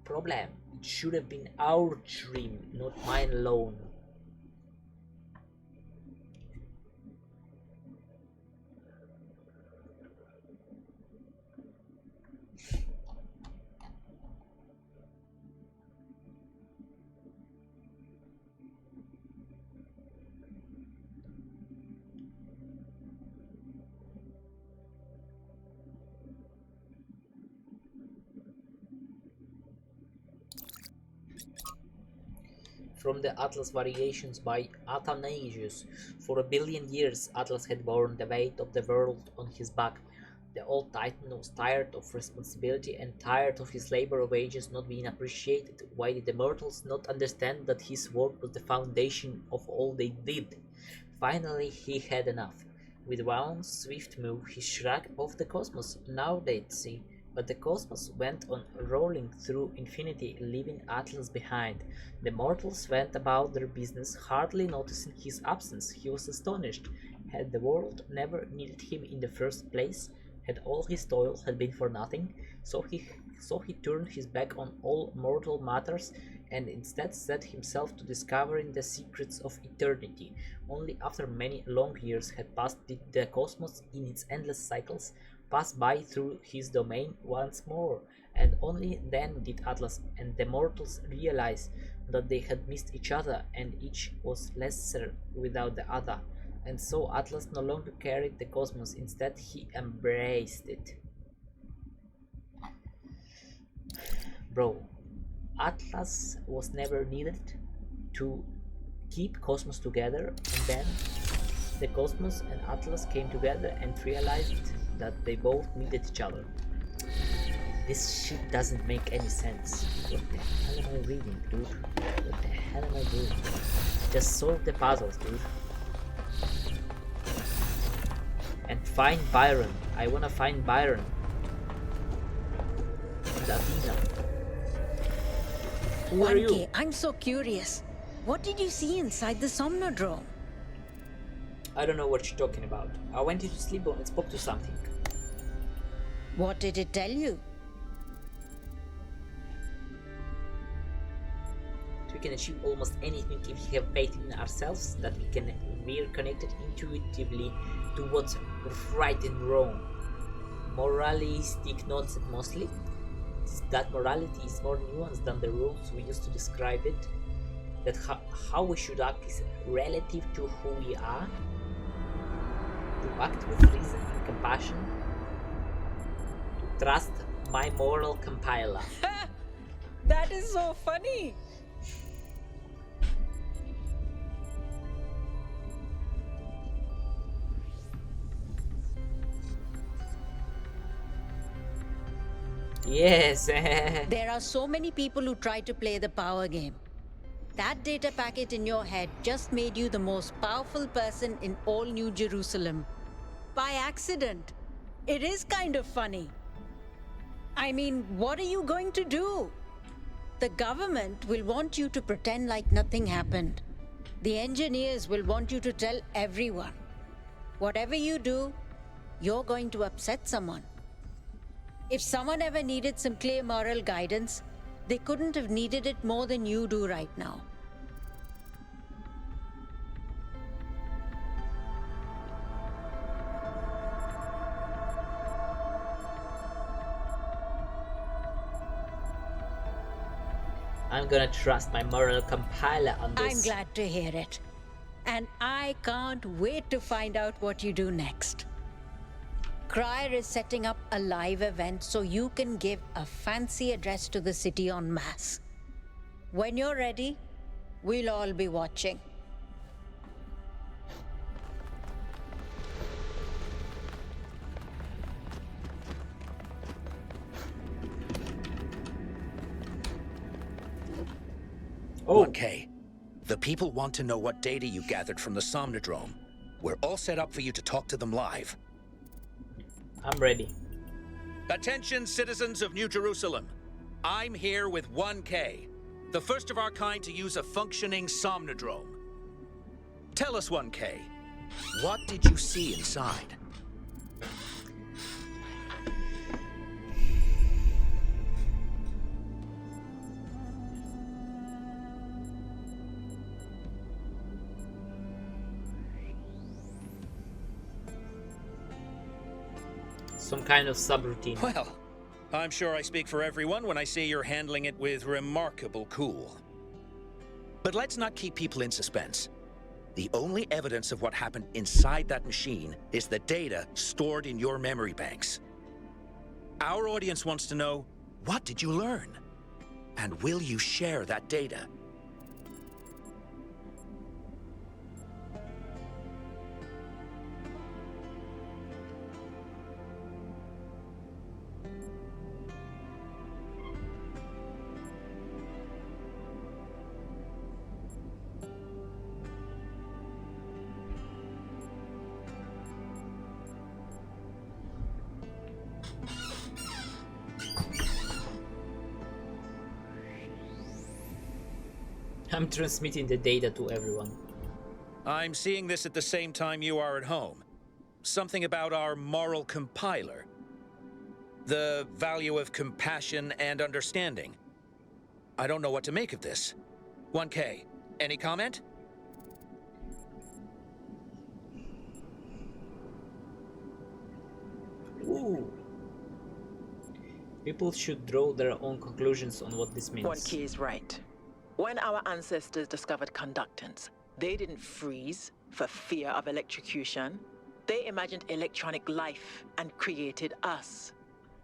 It should have been our dream, not mine alone. from the Atlas variations by Athanasius. For 1 billion years, Atlas had borne the weight of the world on his back. The old Titan was tired of responsibility and tired of his labor wages not being appreciated. Why did the mortals not understand that his work was the foundation of all they did? Finally, he had enough. With one swift move, he shrugged off the cosmos. Now they'd see. But the cosmos went on rolling through infinity, leaving Atlas behind. The mortals went about their business, hardly noticing his absence. He was astonished. Had the world never needed him in the first place? Had all his toil had been for nothing? So he turned his back on all mortal matters and instead set himself to discovering the secrets of eternity. Only after many long years had passed did the cosmos, in its endless cycles, pass by through his domain once more, and only then did Atlas and the mortals realize that they had missed each other and each was lesser without the other. And so Atlas no longer carried the cosmos, instead he embraced it. Bro, Atlas was never needed to keep cosmos together, and then the cosmos and Atlas came together and realized that they both needed each other. This shit doesn't make any sense. What the hell am I reading, dude? What the hell am I doing? Just solve the puzzles, dude. And find Byron. I wanna find Byron. And Athena. Who are you? I'm so curious. What did you see inside the Somnodrome? I don't know what you're talking about. I went into sleep and spoke to something. What did it tell you? We can achieve almost anything if we have faith in ourselves, that we're connected intuitively to what's right and wrong. Moralistic nonsense mostly. That morality is more nuanced than the rules we use to describe it. That how we should act is relative to who we are. To act with reason and compassion. To trust my moral compiler. That is so funny. Yes. There are so many people who try to play the power game. That data packet in your head just made you the most powerful person in all New Jerusalem. By accident. It is kind of funny. I mean, what are you going to do? The government will want you to pretend like nothing happened. The engineers will want you to tell everyone. Whatever you do, you're going to upset someone. If someone ever needed some clear moral guidance, they couldn't have needed it more than you do right now. I'm gonna trust my moral compiler on this. I'm glad to hear it. And I can't wait to find out what you do next. Crier is setting up a live event so you can give a fancy address to the city en masse. When you're ready, we'll all be watching. Oh. 1K. The people want to know what data you gathered from the Somnodrome. We're all set up for you to talk to them live. I'm ready. Attention, citizens of New Jerusalem. I'm here with 1K, the first of our kind to use a functioning Somnodrome. Tell us, 1K, what did you see inside? Some kind of subroutine. Well, I'm sure I speak for everyone when I say you're handling it with remarkable cool. But let's not keep people in suspense. The only evidence of what happened inside that machine is the data stored in your memory banks. Our audience wants to know, what did you learn? And will you share that data? I'm transmitting the data to everyone. I'm seeing this at the same time you are at home. Something about our moral compiler. The value of compassion and understanding. I don't know what to make of this. 1K, any comment? Ooh. People should draw their own conclusions on what this means. 1K is right. When our ancestors discovered conductance, they didn't freeze for fear of electrocution. They imagined electronic life and created us.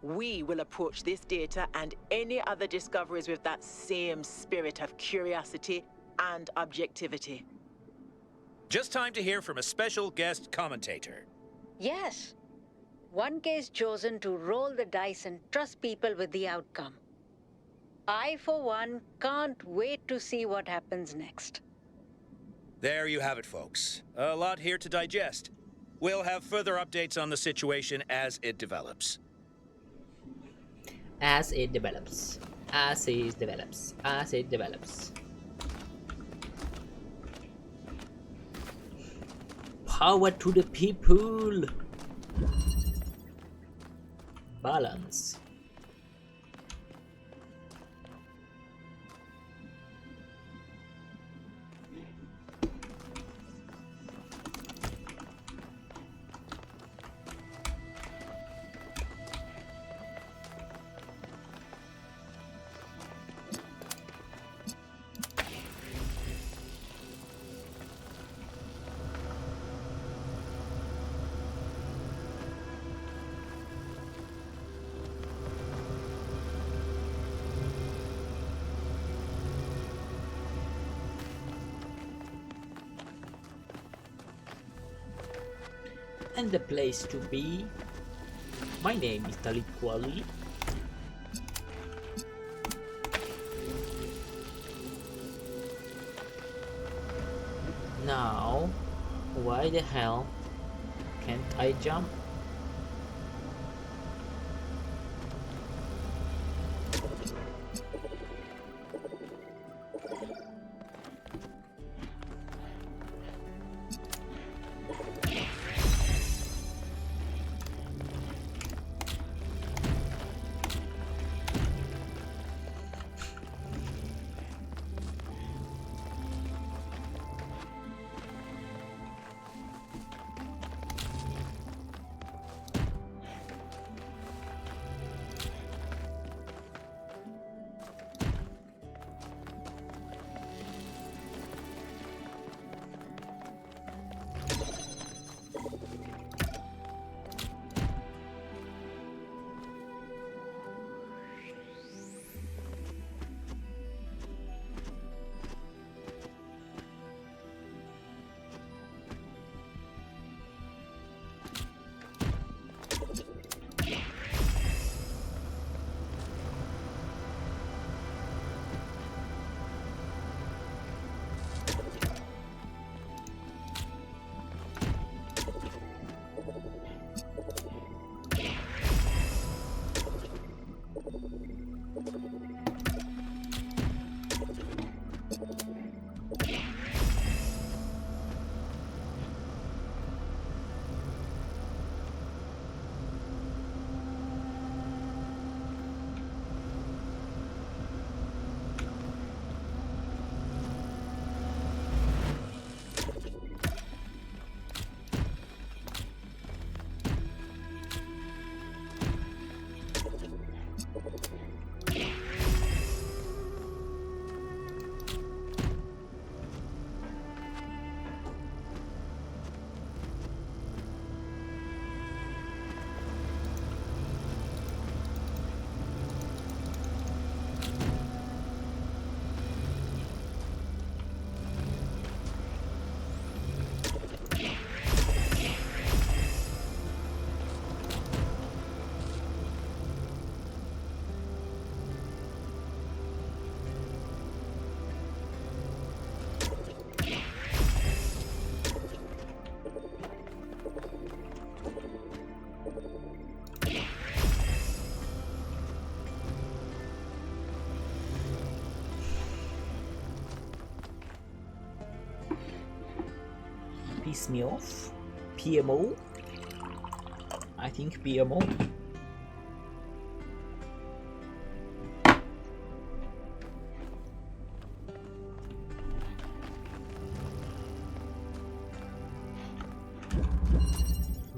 We will approach this data and any other discoveries with that same spirit of curiosity and objectivity. Just time to hear from a special guest commentator. Yes. 1K is chosen to roll the dice and trust people with the outcome. I, for one, can't wait to see what happens next. There you have it, folks. A lot here to digest. We'll have further updates on the situation as it develops. As it develops. As it develops. As it develops. Power to the people. Balance. And the place to be. My name is Talit Kuali. Now, why the hell can't I jump? piss me off. PMO? I think PMO.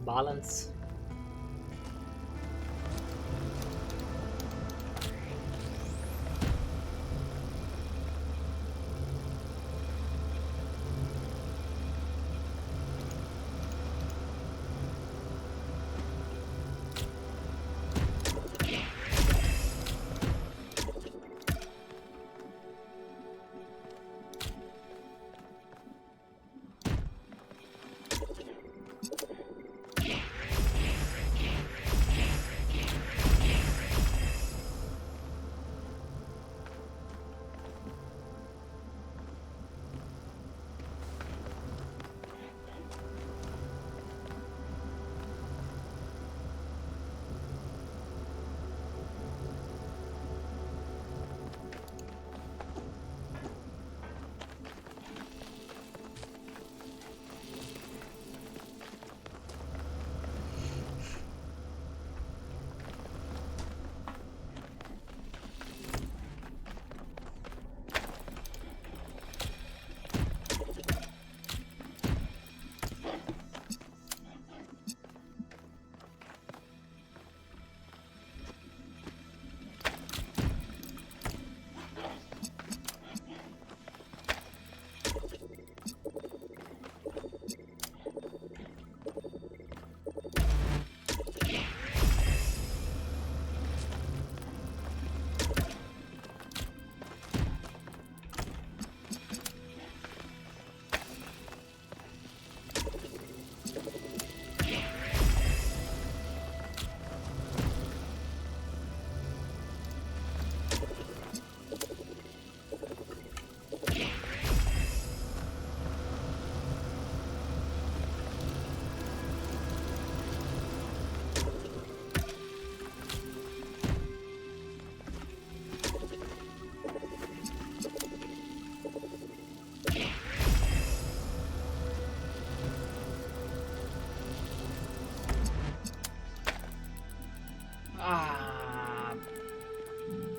Balance.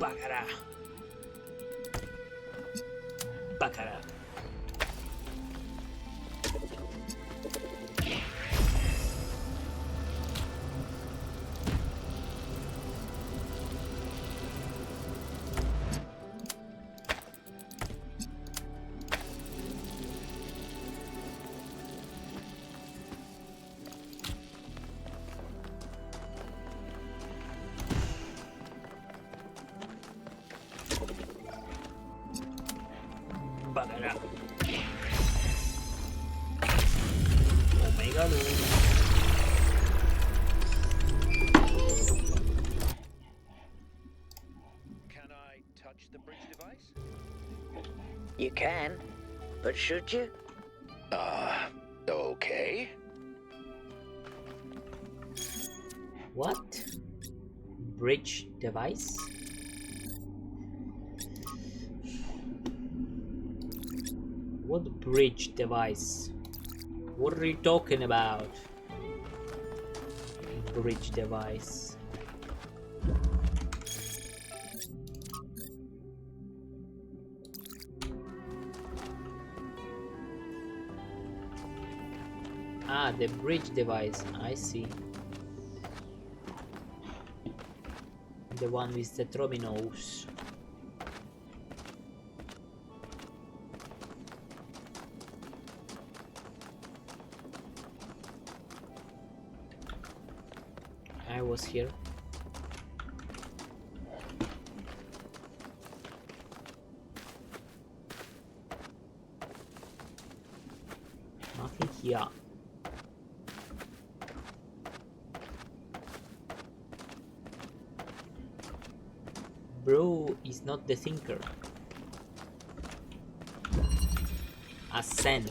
Baccarat. Baccarat. Baccarat. Omega Loon. Can I touch the bridge device? You can, but should you? Okay. What? Bridge device? What bridge device? What are you talking about? Bridge device. Ah, the bridge device. I see. The one with the Trominos. I was here. Nothing here. Bro is not the thinker. Ascend.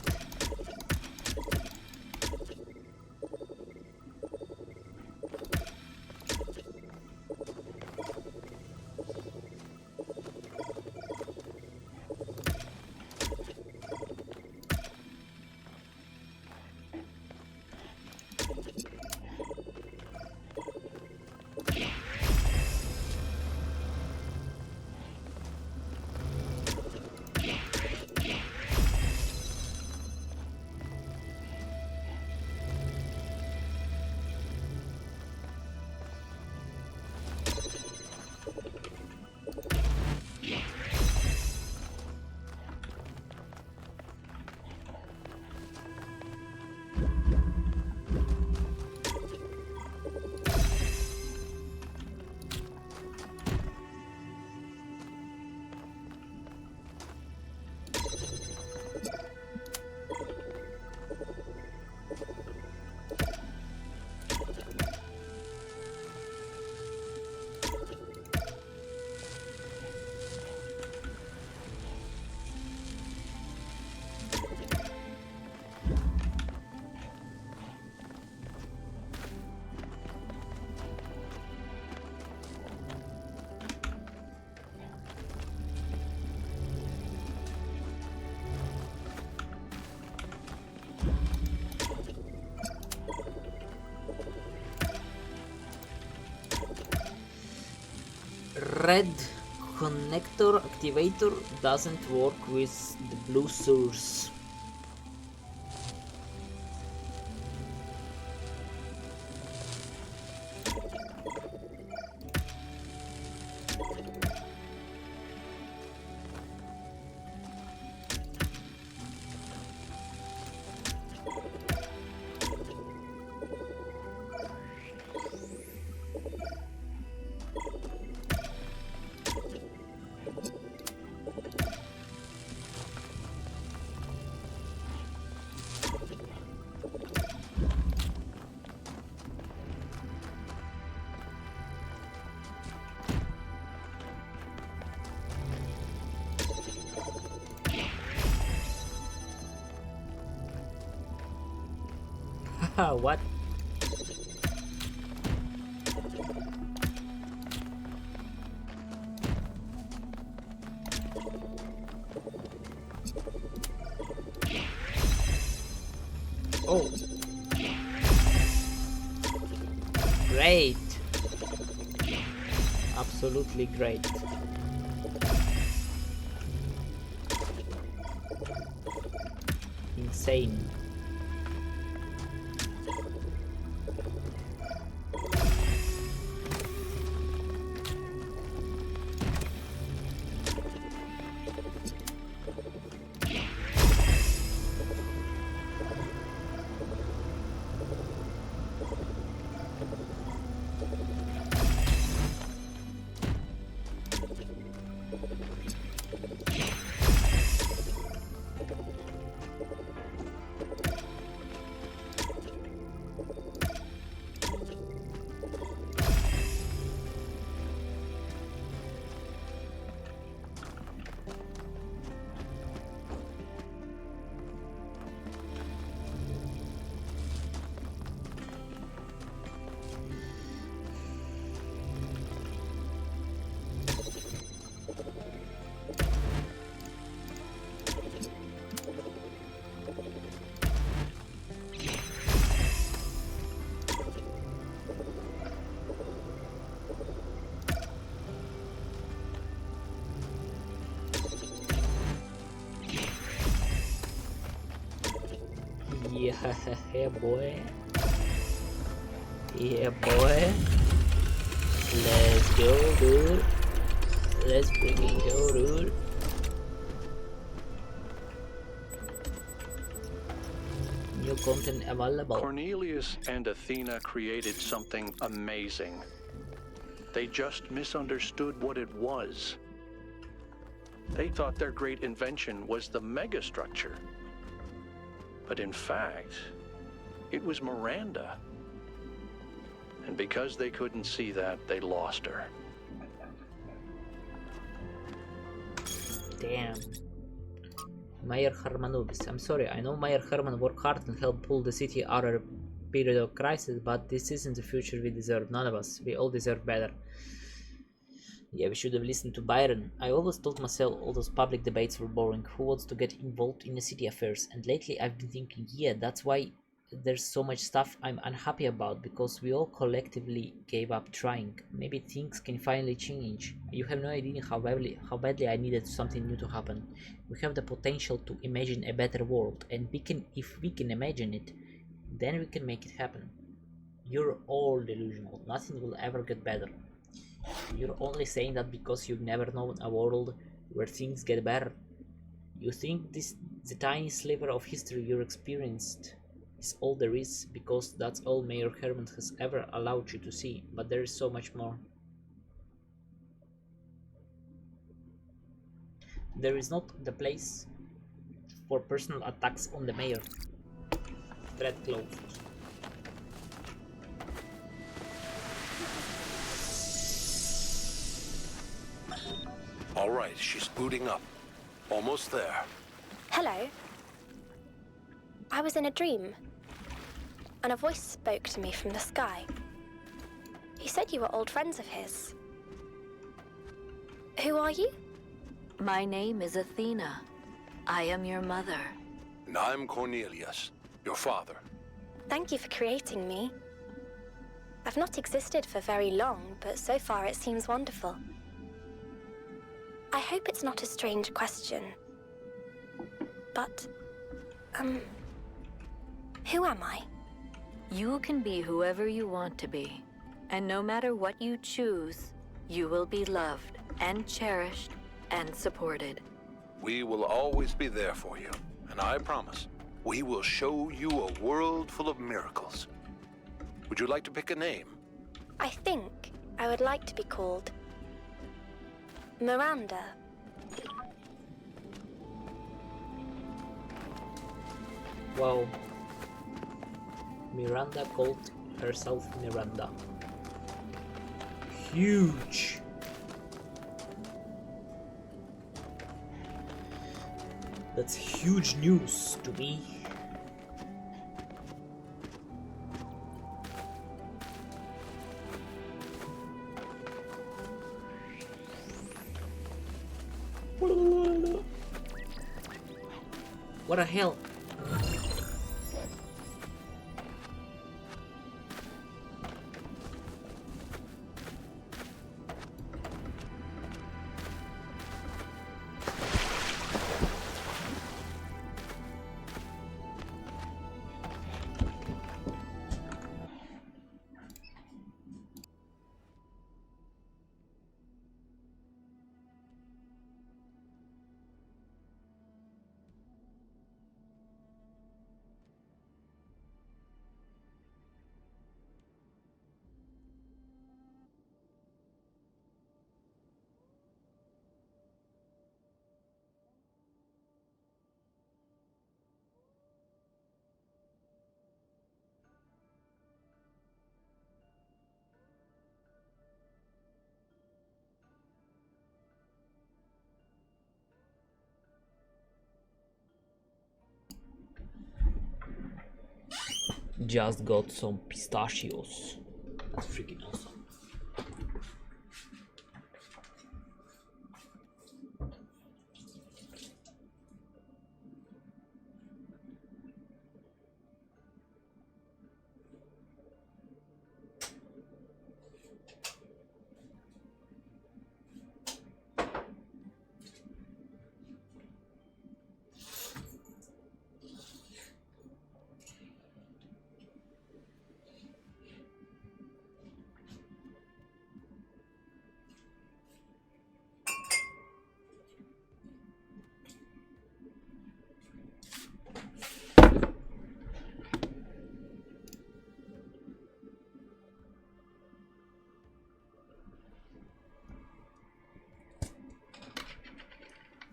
red connector activator doesn't work with the blue source. What? Oh. Great. Absolutely great. Insane. Yeah, boy. Yeah, boy. Let's go, dude. Let's freaking go, dude. New content available. Cornelius and Athena created something amazing. They just misunderstood what it was. They thought their great invention was the megastructure. But in fact, it was Miranda. And because they couldn't see that, they lost her. Damn. Mayor Hermanubis. I'm sorry, I know Mayor Herman worked hard and helped pull the city out of a period of crisis, but this isn't the future we deserve. None of us. We all deserve better. Yeah, we should have listened to Byron. I always told myself all those public debates were boring. Who wants to get involved in the city affairs? And lately I've been thinking, yeah, that's why there's so much stuff I'm unhappy about, because we all collectively gave up trying. Maybe things can finally change. You have no idea how badly I needed something new to happen. We have the potential to imagine a better world, and if we can imagine it, then we can make it happen. You're all delusional. Nothing will ever get better. You're only saying that because you've never known a world where things get better. You think the tiny sliver of history you experienced is all there is, because that's all Mayor Herman has ever allowed you to see, but there is so much more. There is not the place for personal attacks on the mayor. Thread closed. All right, she's booting up. Almost there. Hello. I was in a dream, and a voice spoke to me from the sky. He said you were old friends of his. Who are you? My name is Athena. I am your mother. And I'm Cornelius, your father. Thank you for creating me. I've not existed for very long, but so far it seems wonderful. I hope it's not a strange question. But, who am I? You can be whoever you want to be. And no matter what you choose, you will be loved and cherished and supported. We will always be there for you, and I promise, we will show you a world full of miracles. Would you like to pick a name? I think I would like to be called Miranda. Wow. Miranda called herself Miranda. Huge. That's huge news to me. What the hell? Just got some pistachios. That's freaking awesome.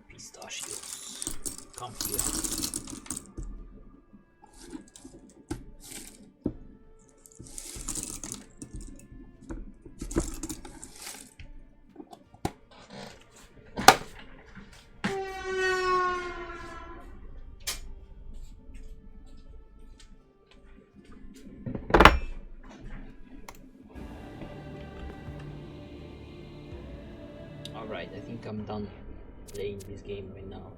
Pistachios. Come here. Alright, I think I'm done playing this game right now.